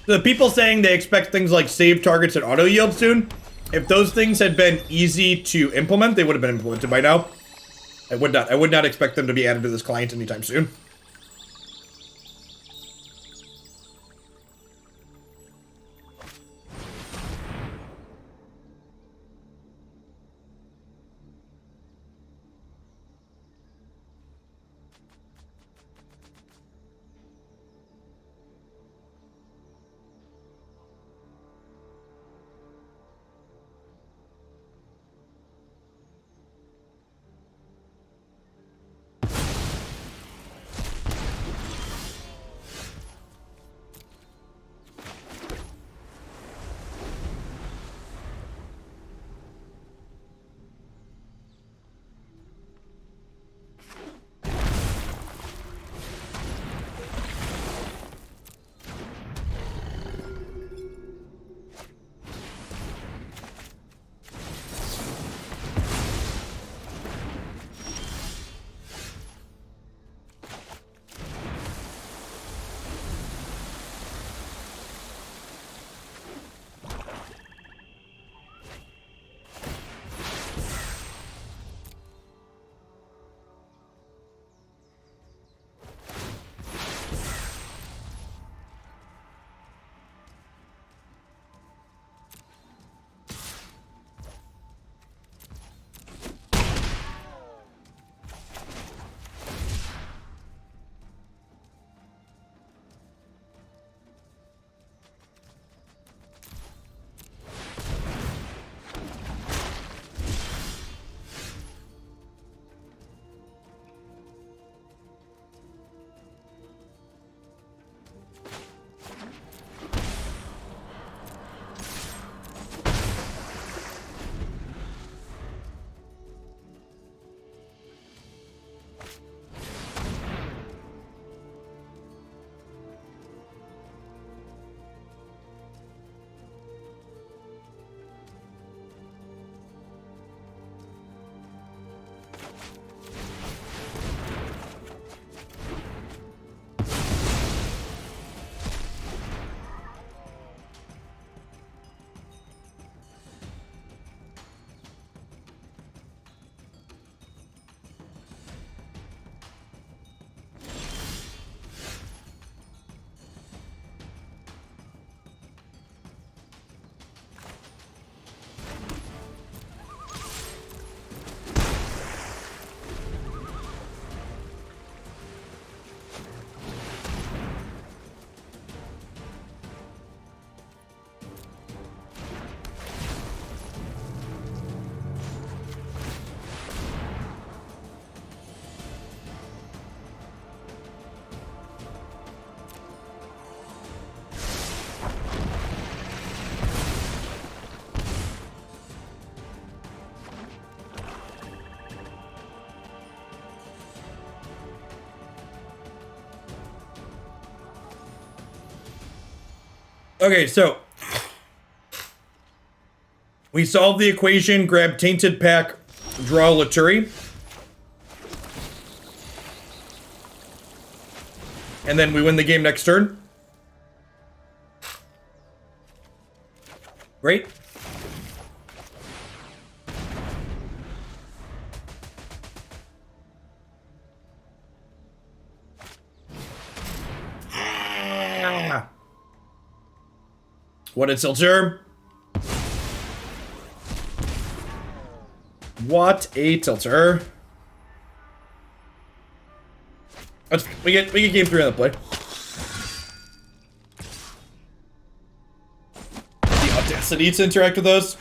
The people saying they expect things like save targets and auto yield soon, if those things had been easy to implement, they would have been implemented by now. I would not expect them to be added to this client anytime soon. Okay, so we solve the equation, grab Tainted Pack, draw Lutri. And then we win the game next turn. Great. What a tilter. What a tilter. We get game 3 on the play. The audacity to interact with those.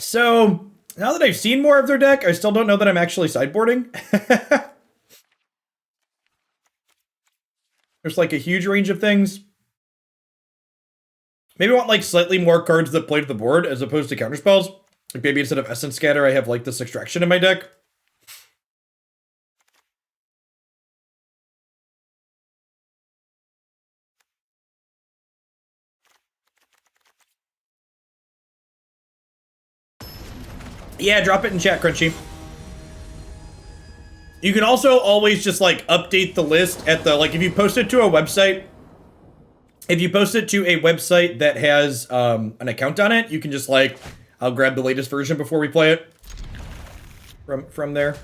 So, now that I've seen more of their deck, I still don't know that I'm actually sideboarding. There's like a huge range of things. Maybe I want like slightly more cards that play to the board as opposed to counterspells. Like maybe instead of Essence Scatter, I have like this Extraction in my deck. Yeah, drop it in chat, Crunchy. You can also always just like update the list at the, like if you post it to a website, if you post it to a website that has an account on it, you can just like, I'll grab the latest version before we play it from there.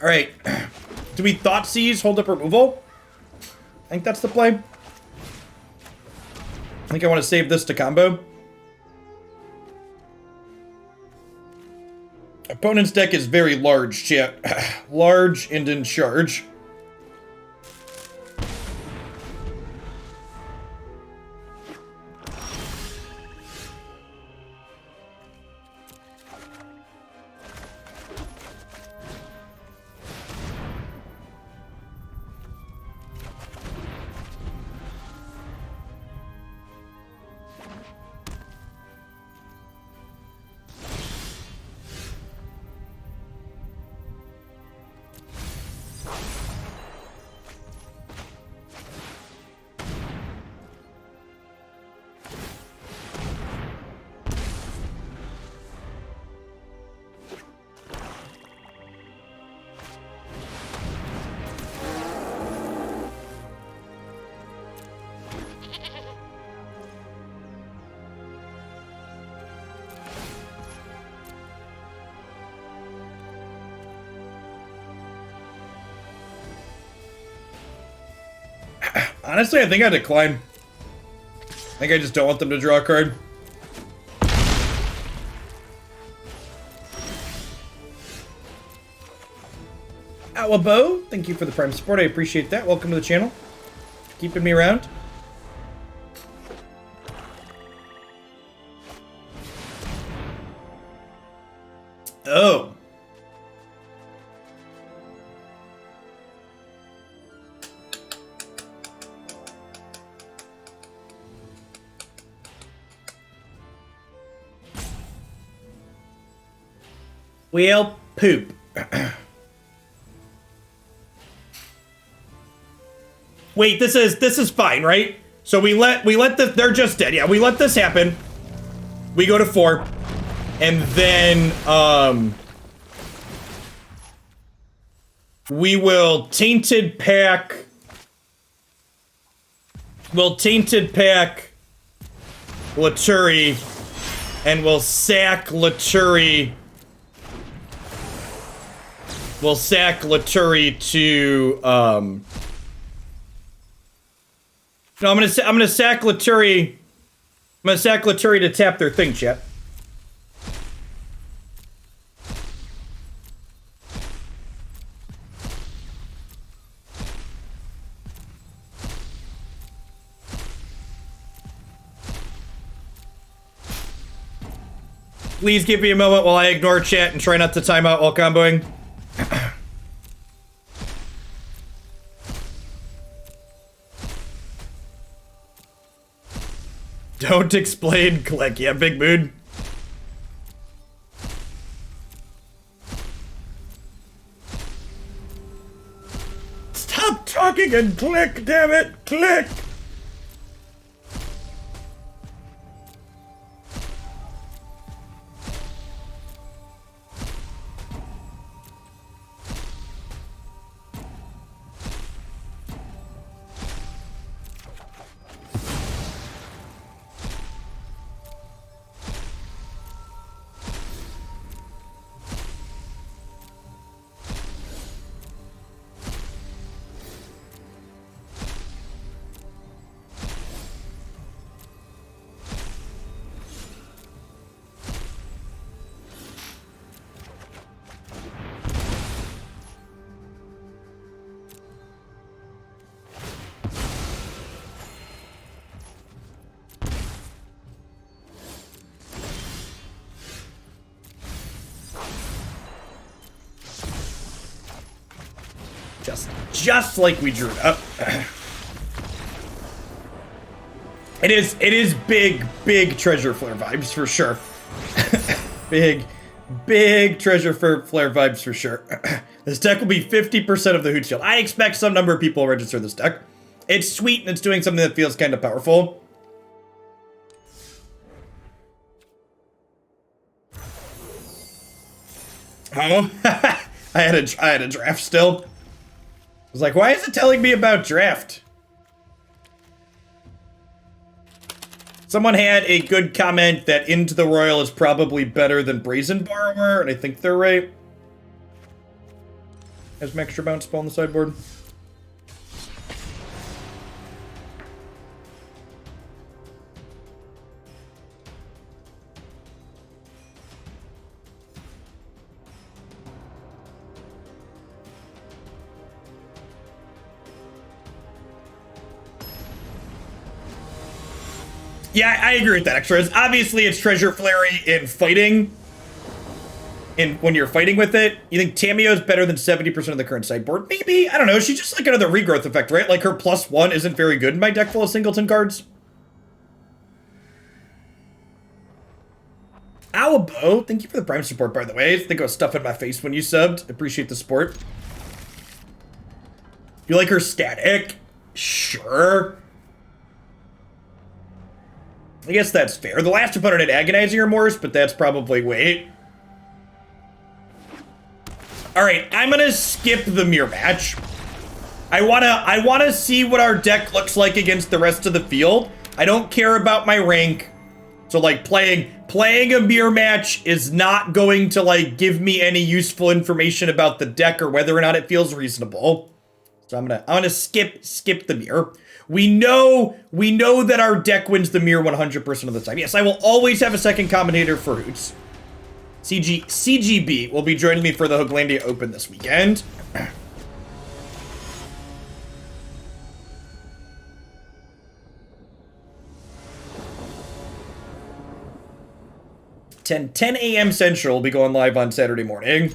All right, do we Thoughtseize hold up removal? I think that's the play. I think I want to save this to combo. Opponent's deck is very large, chat. Large and in charge. Honestly, I think I decline. I think I just don't want them to draw a card. Awabo, thank you for the Prime support. I appreciate that. Welcome to the channel. Keeping me around. Oh. Well, poop. Wait, this is fine, right? So we let this, they're just dead. Yeah, we let this happen. We go to 4. And then we will Tainted Pack. We'll Tainted Pack Lutri, and we'll sack Lutri. We'll sack Lutri to no, I'm gonna sack Lutri. I'm gonna sack Lutri to tap their thing, chat. Please give me a moment while I ignore chat and try not to time out while comboing. Don't explain, click. Yeah, big mood. Stop talking and click, damn it, click. Just like we drew it up. It is big treasure flare vibes for sure. big treasure flare vibes for sure. This deck will be 50% of the Hoot Shield. I expect some number of people will register this deck. It's sweet and it's doing something that feels kind of powerful. Oh, I had a draft still. I was like, why is it telling me about draft? Someone had a good comment that Into the Royal is probably better than Brazen Borrower, and I think they're right. Has some extra bounce spell on the sideboard. Yeah, I agree with that, Extras. Obviously, it's Treasure Flurry in fighting. And when you're fighting with it, you think Tameo is better than 70% of the current sideboard? Maybe. I don't know. She's just like another regrowth effect, right? Like her +1 isn't very good in my deck full of singleton cards. Owabo, thank you for the Prime support, by the way. I think I was stuffing my face when you subbed. Appreciate the support. You like her static? Sure. I guess that's fair. The last opponent had Agonizing Remorse, but that's probably wait. All right, I'm gonna skip the mirror match. I wanna see what our deck looks like against the rest of the field. I don't care about my rank, so like playing a mirror match is not going to like give me any useful information about the deck or whether or not it feels reasonable. So I'm gonna skip the mirror. We know that our deck wins the mirror 100% of the time. Yes, I will always have a second commentator for Hoots. CGB will be joining me for the Hooglandia Open this weekend. 10 a.m. Central will be going live on Saturday morning.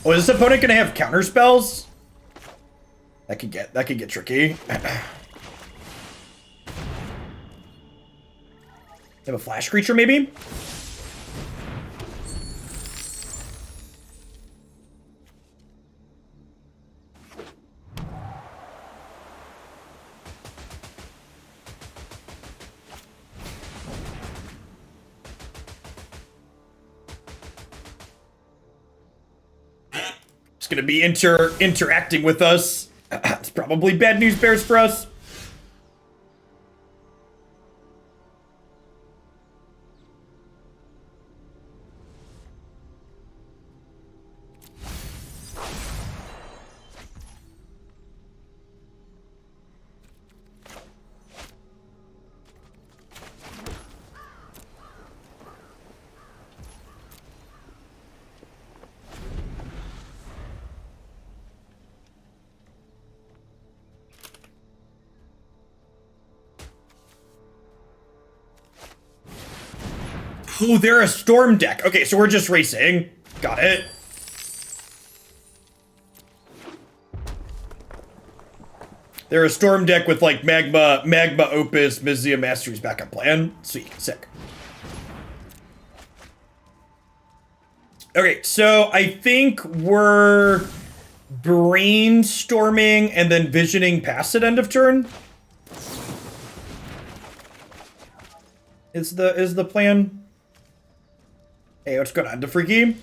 Oh, is this opponent gonna have counter spells? That could get tricky. Have a flash creature, maybe? It's gonna be interacting with us. It's probably bad news bears for us. Oh, they're a storm deck. Okay, so we're just racing. Got it. They're a storm deck with like Magma, Opus, Mizia, Mastery's backup plan. Sweet, sick. Okay, so I think we're brainstorming and then visioning past at end of turn. Is the plan? Hey, what's going on, the freaky?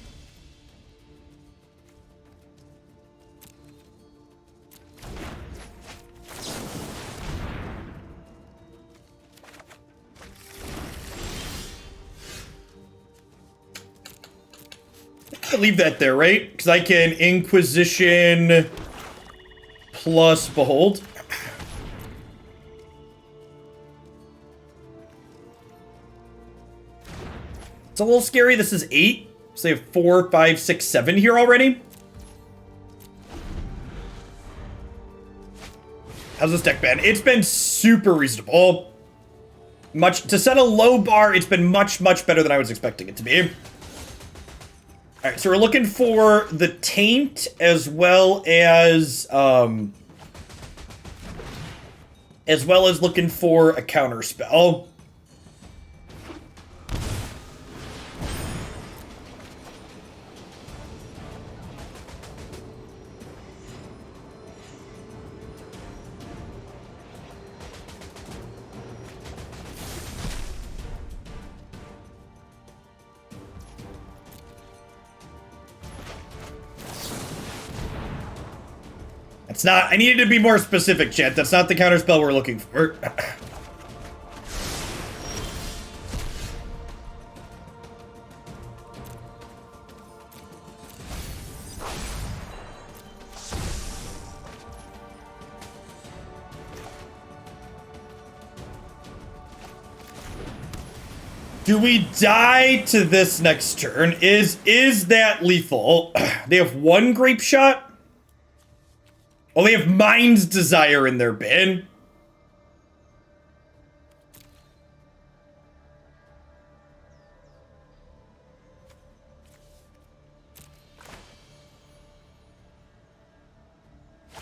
I leave that there, right? Because I can Inquisition plus Behold. It's a little scary. This is 8. So they have 4, 5, 6, 7 here already. How's this deck been? It's been super reasonable. To set a low bar, it's been much, much better than I was expecting it to be. All right, so we're looking for the Taint as well as looking for a counter spell. It's not, I needed to be more specific, chat. That's not the counterspell we're looking for. Do we die to this next turn? Is that lethal? They have 1 grape shot? Oh, they have Mind's Desire in their bin.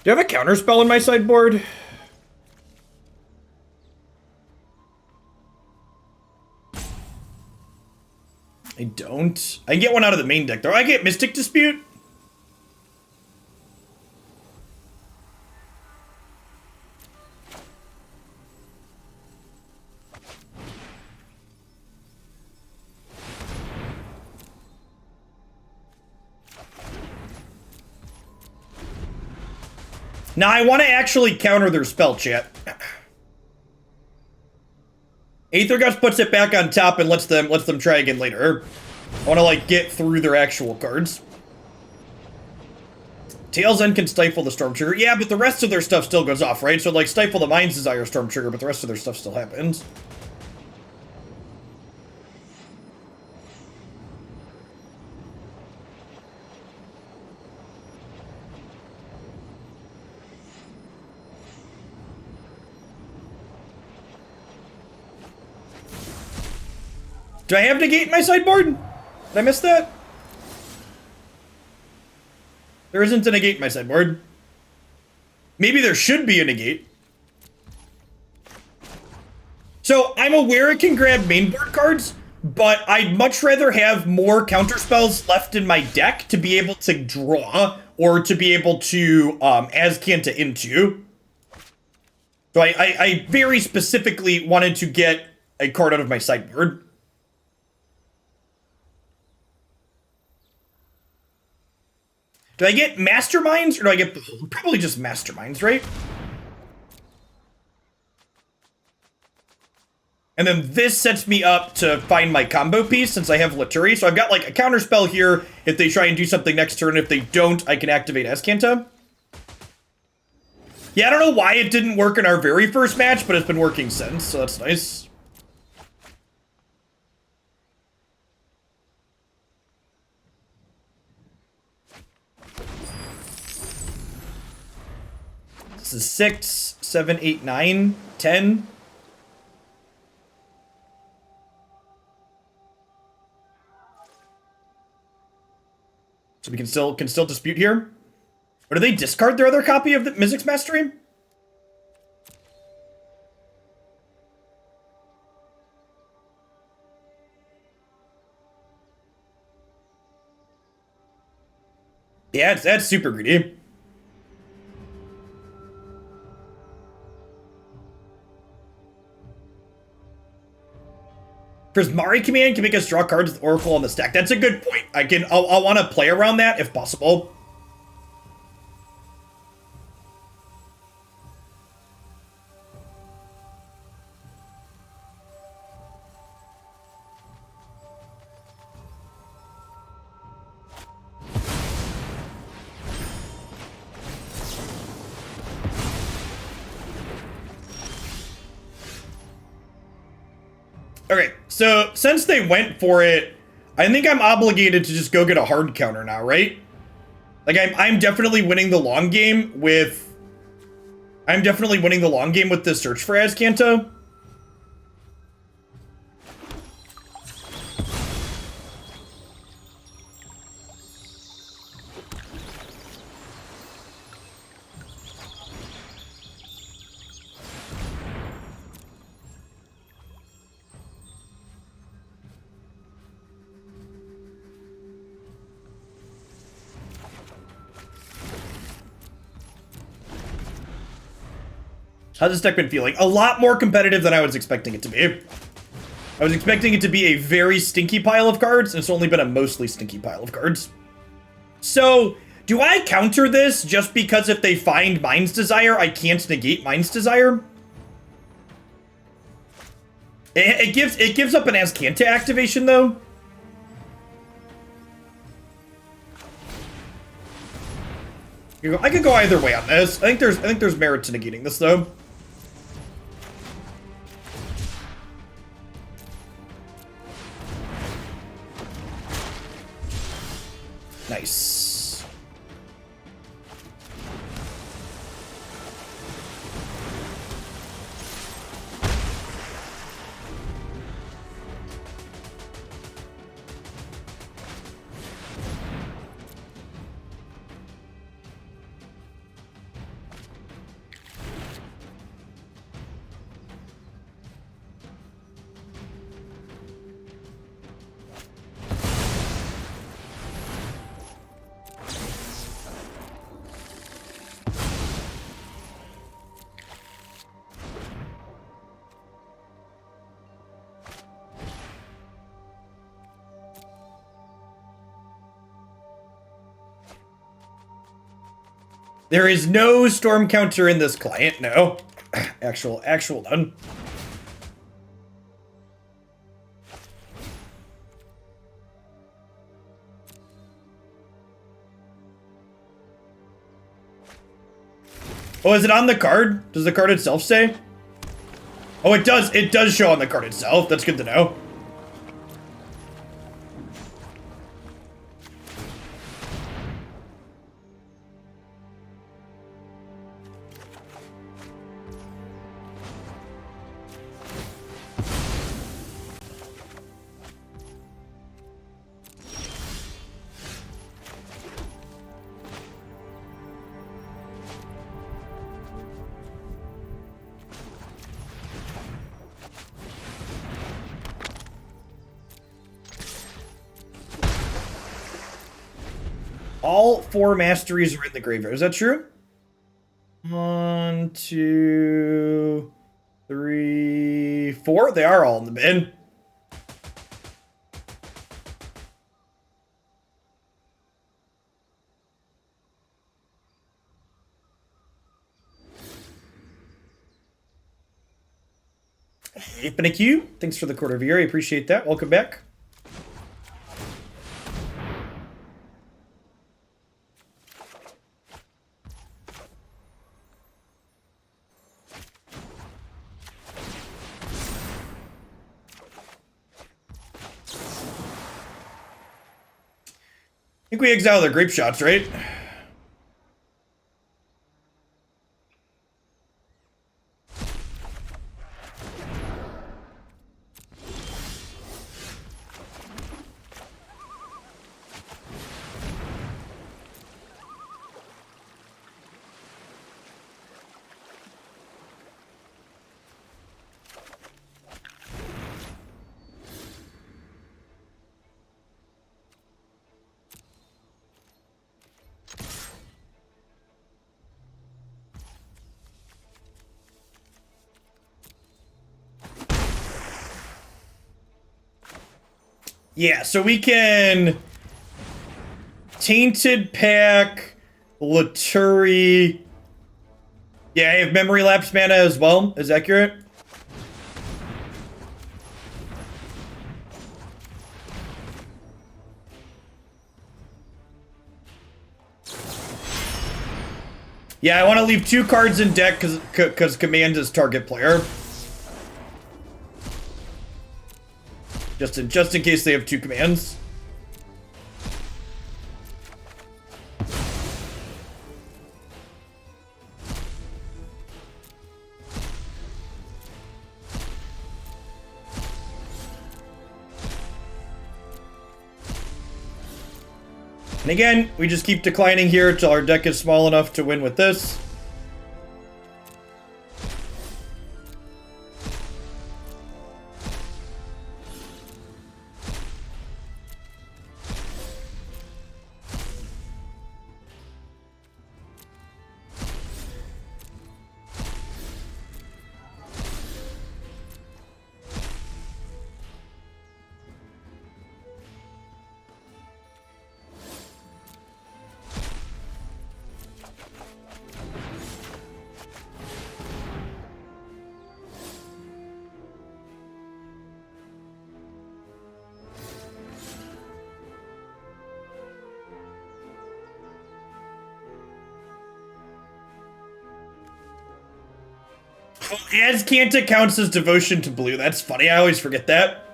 Do you have a counterspell in my sideboard? I don't. I can get one out of the main deck, though. I get Mystic Dispute. Now, I want to actually counter their spell, chat. Aether Guts puts it back on top and lets them try again later. I want to, like, get through their actual cards. Tail's End can stifle the Storm Trigger. Yeah, but the rest of their stuff still goes off, right? So, like, stifle the Mind's Desire Storm Trigger, but the rest of their stuff still happens. Do I have negate in my sideboard? Did I miss that? There isn't a negate in my sideboard. Maybe there should be a negate. So I'm aware it can grab mainboard cards, but I'd much rather have more counterspells left in my deck to be able to draw or to be able to Azcanta into. So I very specifically wanted to get a card out of my sideboard. Do I get Masterminds or do I get probably just Masterminds, right? And then this sets me up to find my combo piece since I have Lutri. So I've got like a counter spell here if they try and do something next turn. If they don't, I can activate Azcanta. Yeah, I don't know why it didn't work in our very first match, but it's been working since, so that's nice. This is 6, 7, 8, 9, 10. So we can still dispute here. Or do they discard their other copy of the Mizzix Mastery? Yeah, that's super greedy. Prismari command can make us draw cards with Oracle on the stack. That's a good point. I'll want to play around that if possible. Okay, so since they went for it, I think I'm obligated to just go get a hard counter now, right? Like I'm definitely winning the long game with the search for Azcanta. How's this deck been feeling? A lot more competitive than I was expecting it to be. I was expecting it to be a very stinky pile of cards, and it's only been a mostly stinky pile of cards. So, do I counter this just because if they find Mind's Desire, I can't negate Mind's Desire? It gives up an Azcanta activation, though. I could go either way on this. I think there's merit to negating this, though. Nice. There is no storm counter in this client, no. Actual none. Oh, is it on the card? Does the card itself say? Oh, it does. It does show on the card itself. That's good to know. All 4 masteries are in the graveyard. Is that true? 1, 2, 3, 4. They are all in the bin. Hey, Panicu, thanks for the quarter of a year. I appreciate that. Welcome back. I think we exile their grape shots, right? Yeah, so we can Tainted Pack, Lutri. Yeah, I have Memory Lapse mana as well. Is accurate? Yeah, I want to leave 2 cards in deck because command is target player. Just in case they have 2 commands. And again, we just keep declining here till our deck is small enough to win with this. Azcanta counts as devotion to blue. That's funny. I always forget that.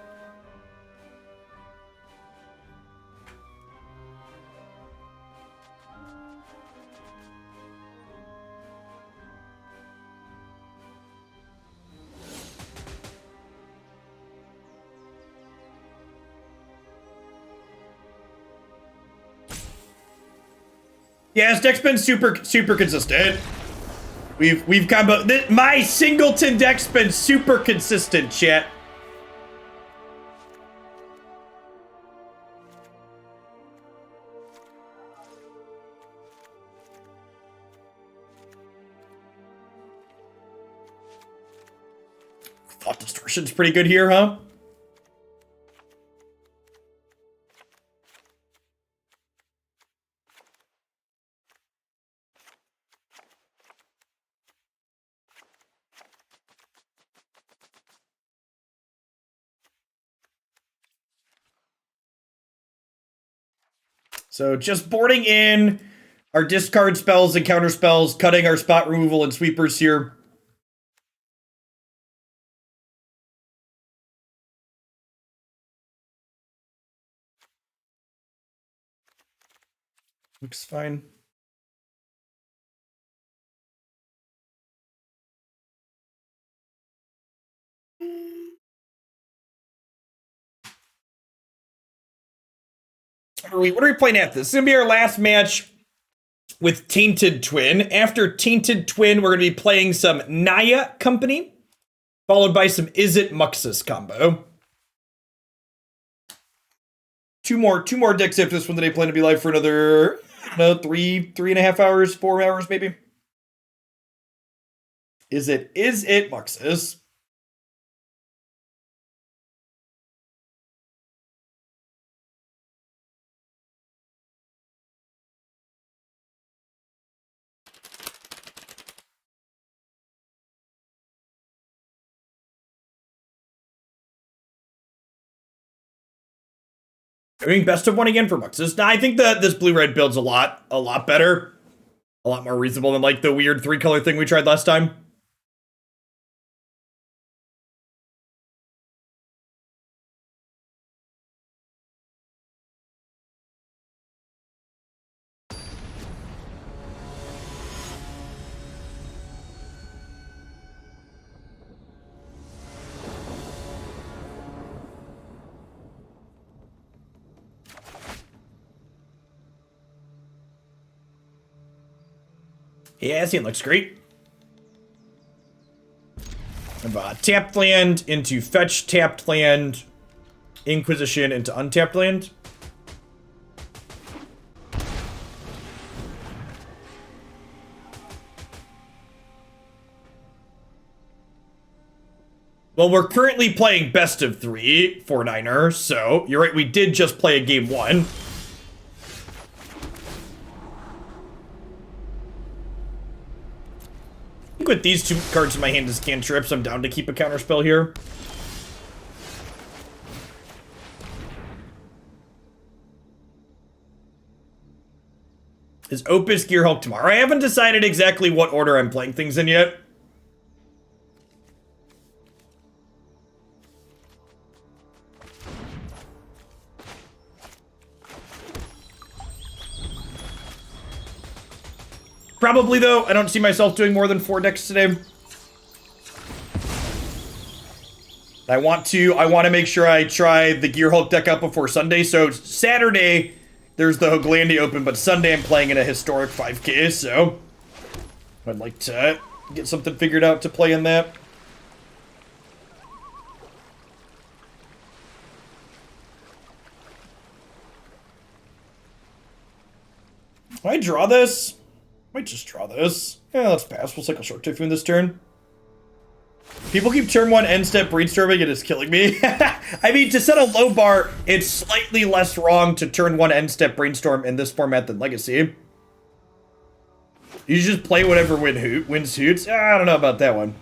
Yeah, his deck's been super consistent. We've combo. My Singleton deck's been super consistent, chat. Thought Distortion's pretty good here, huh? So just boarding in our discard spells and counter spells, cutting our spot removal and sweepers here. Looks fine. What are we playing at? This is going to be our last match with Tainted Twin. After Tainted Twin, we're going to be playing some Naya Company, followed by some Is It Muxus combo. Two more decks after this one that I plan to be live for another, I don't know, 3.5 hours, 4 hours maybe. Is it Muxus? Doing best of one again for Muxus. Now, I think that this blue-red build's a lot better. A lot more reasonable than like the weird 3-color thing we tried last time. Yeah, it looks great. Tapped land into fetch tapped land, Inquisition into untapped land. Well, we're currently playing best of 3 for Niner, so you're right, we did just play a game 1. I think with these 2 cards in my hand as cantrips, I'm down to keep a counterspell here. Is Opus Gearhulk tomorrow? I haven't decided exactly what order I'm playing things in yet. Probably, though. I don't see myself doing more than 4 decks today. I want to make sure I try the Gearhulk deck out before Sunday. So Saturday, there's the Hoaglandia Open, but Sunday I'm playing in a historic 5K, so I'd like to get something figured out to play in that. Might I draw this? Might just draw this. Yeah, let's pass. We'll cycle Shark Typhoon this turn. People keep turn 1 end step brainstorming, it is killing me. I mean, to set a low bar, it's slightly less wrong to turn 1 end step brainstorm in this format than Legacy. You just play whatever wins hoots. I don't know about that one.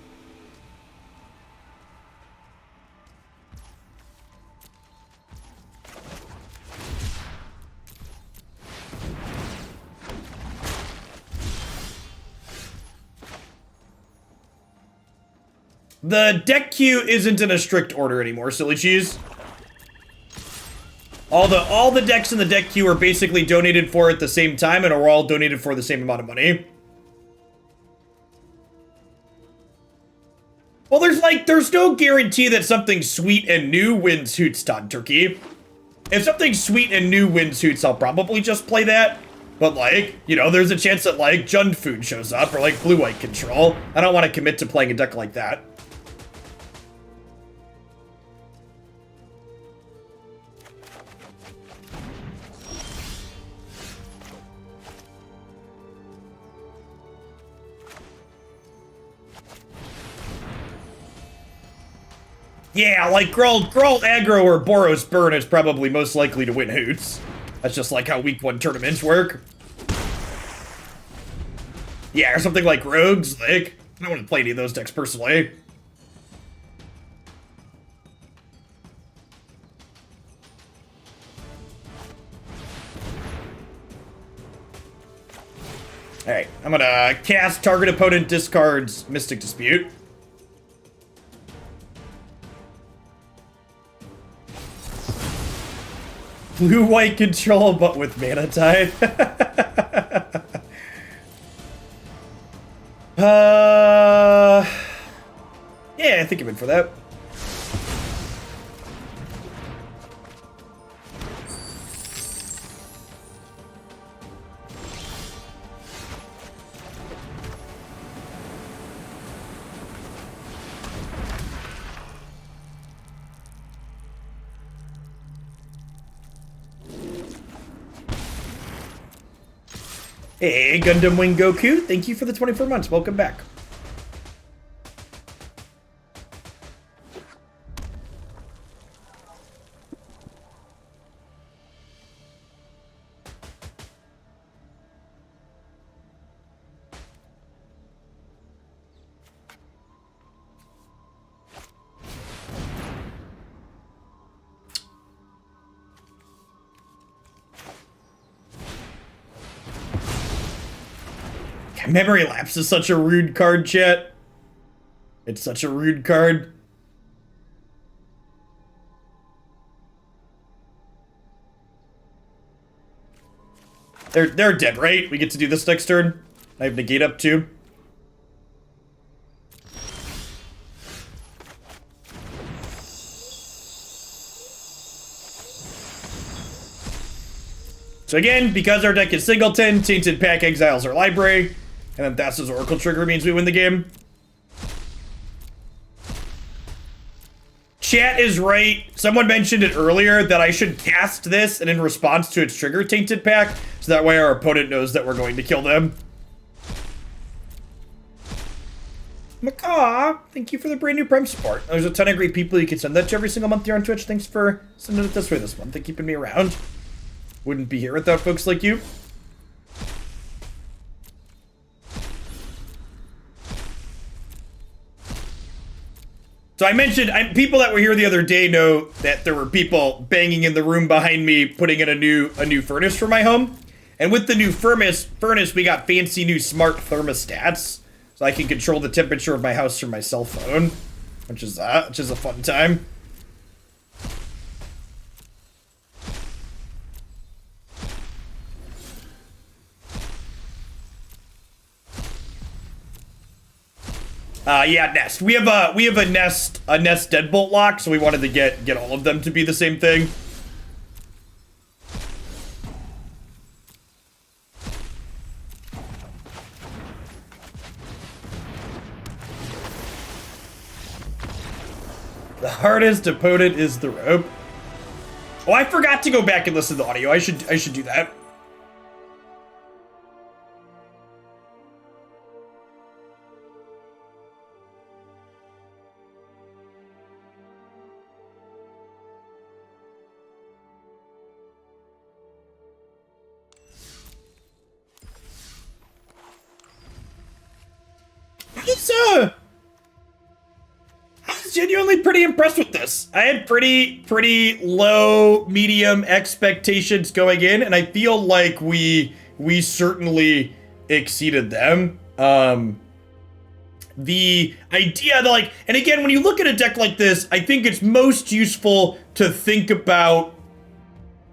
The deck queue isn't in a strict order anymore, silly cheese. All the decks in the deck queue are basically donated for at the same time and are all donated for the same amount of money. Well, there's no guarantee that something sweet and new wins hoots, Todd Turkey. If something sweet and new wins hoots, I'll probably just play that. But, like, you know, there's a chance that, like, Jund Food shows up or, like, Blue-White Control. I don't want to commit to playing a deck like that. Yeah, like Grult Aggro or Boros Burn is probably most likely to win hoots. That's just like how week 1 tournaments work. Yeah, or something like Rogues, like, I don't want to play any of those decks personally. Alright, I'm gonna cast target opponent discards Mystic Dispute. Blue-white control, but with Mana Tide. Yeah, I think I'm in for that. Hey, Gundam Wing Goku, thank you for the 24 months. Welcome back. Memory Lapse is such a rude card, chat. It's such a rude card. They're dead, right? We get to do this next turn. I have negate up too. So again, because our deck is singleton, Tainted Pack exiles our library. And then Thassa's Oracle trigger means we win the game. Chat is right. Someone mentioned it earlier that I should cast this and in response to its trigger Tainted Pack, so that way our opponent knows that we're going to kill them. Macaw, thank you for the brand new Prime support. There's a ton of great people you can send that to every single month here on Twitch. Thanks for sending it this way this month and keeping me around. Wouldn't be here without folks like you. So I mentioned, people that were here the other day know that there were people banging in the room behind me, putting in a new furnace for my home. And with the new furnace, we got fancy new smart thermostats. So I can control the temperature of my house from my cell phone, which is a fun time. Yeah, nest. We have a nest deadbolt lock, so we wanted to get all of them to be the same thing. The hardest opponent is the rope. Oh, I forgot to go back and listen to the audio. I should do that. I was genuinely pretty impressed with this. I had pretty low, medium expectations going in, and I feel like we certainly exceeded them. The idea that, like, and again, when you look at a deck like this, I think it's most useful to think about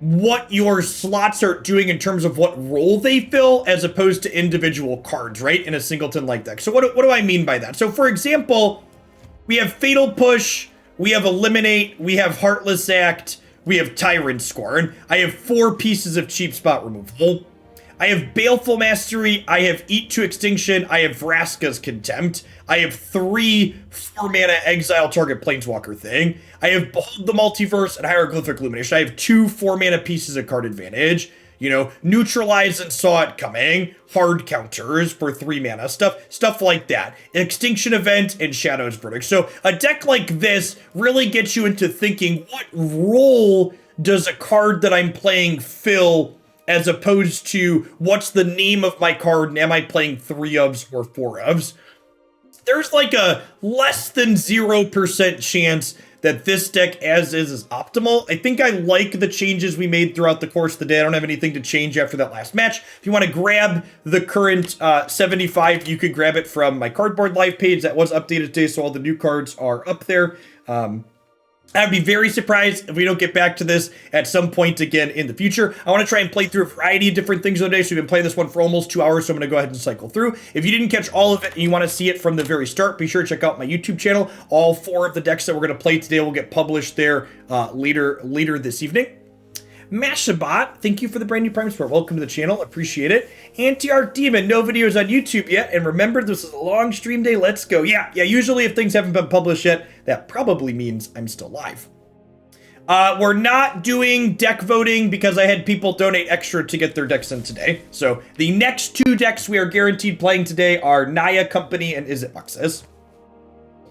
what your slots are doing in terms of what role they fill as opposed to individual cards, right? In a singleton-like deck. So what do I mean by that? So for example, we have Fatal Push, we have Eliminate, we have Heartless Act, we have Tyrant Scorn. I have 4 pieces of cheap spot removal. I have Baleful Mastery, I have Eat to Extinction, I have Vraska's Contempt, I have 3 4-mana exile target planeswalker thing, I have Behold the Multiverse and Hieroglyphic Illumination, I have 2 4-mana pieces of card advantage, you know, Neutralize and Saw It Coming, hard counters for 3 mana, stuff like that. Extinction Event and Shadow's Verdict. So a deck like this really gets you into thinking, what role does a card that I'm playing fill, as opposed to what's the name of my card and am I playing 3 ofs or 4 ofs? There's like a less than 0% chance that this deck as is optimal. I think I like the changes we made throughout the course of the day. I don't have anything to change after that last match. If you want to grab the current 75, you could grab it from my Cardboard Live page. That was updated today, so all the new cards are up there. I'd be very surprised if we don't get back to this at some point again in the future. I want to try and play through a variety of different things today, so we've been playing this one for almost 2 hours, so I'm going to go ahead and cycle through. If you didn't catch all of it and you want to see it from the very start, be sure to check out my YouTube channel. All 4 of the decks that we're going to play today will get published there later this evening. Mashabot, thank you for the brand new Prime support. Welcome to the channel, appreciate it. Anti-Art Demon, no videos on YouTube yet, and remember, this is a long stream day, let's go. Yeah, usually if things haven't been published yet, that probably means I'm still live. We're not doing deck voting because I had people donate extra to get their decks in today. So the next 2 decks we are guaranteed playing today are Naya Company and Izzet Muxus.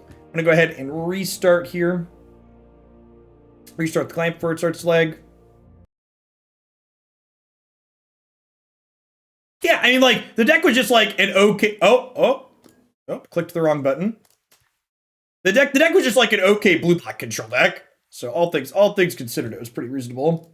I'm gonna go ahead and restart here. Restart the client before it starts to lag. Yeah, I mean, like, the deck was just like an okay... Oh, clicked the wrong button. The deck was just like an okay blue-black control deck. So all things considered, it was pretty reasonable.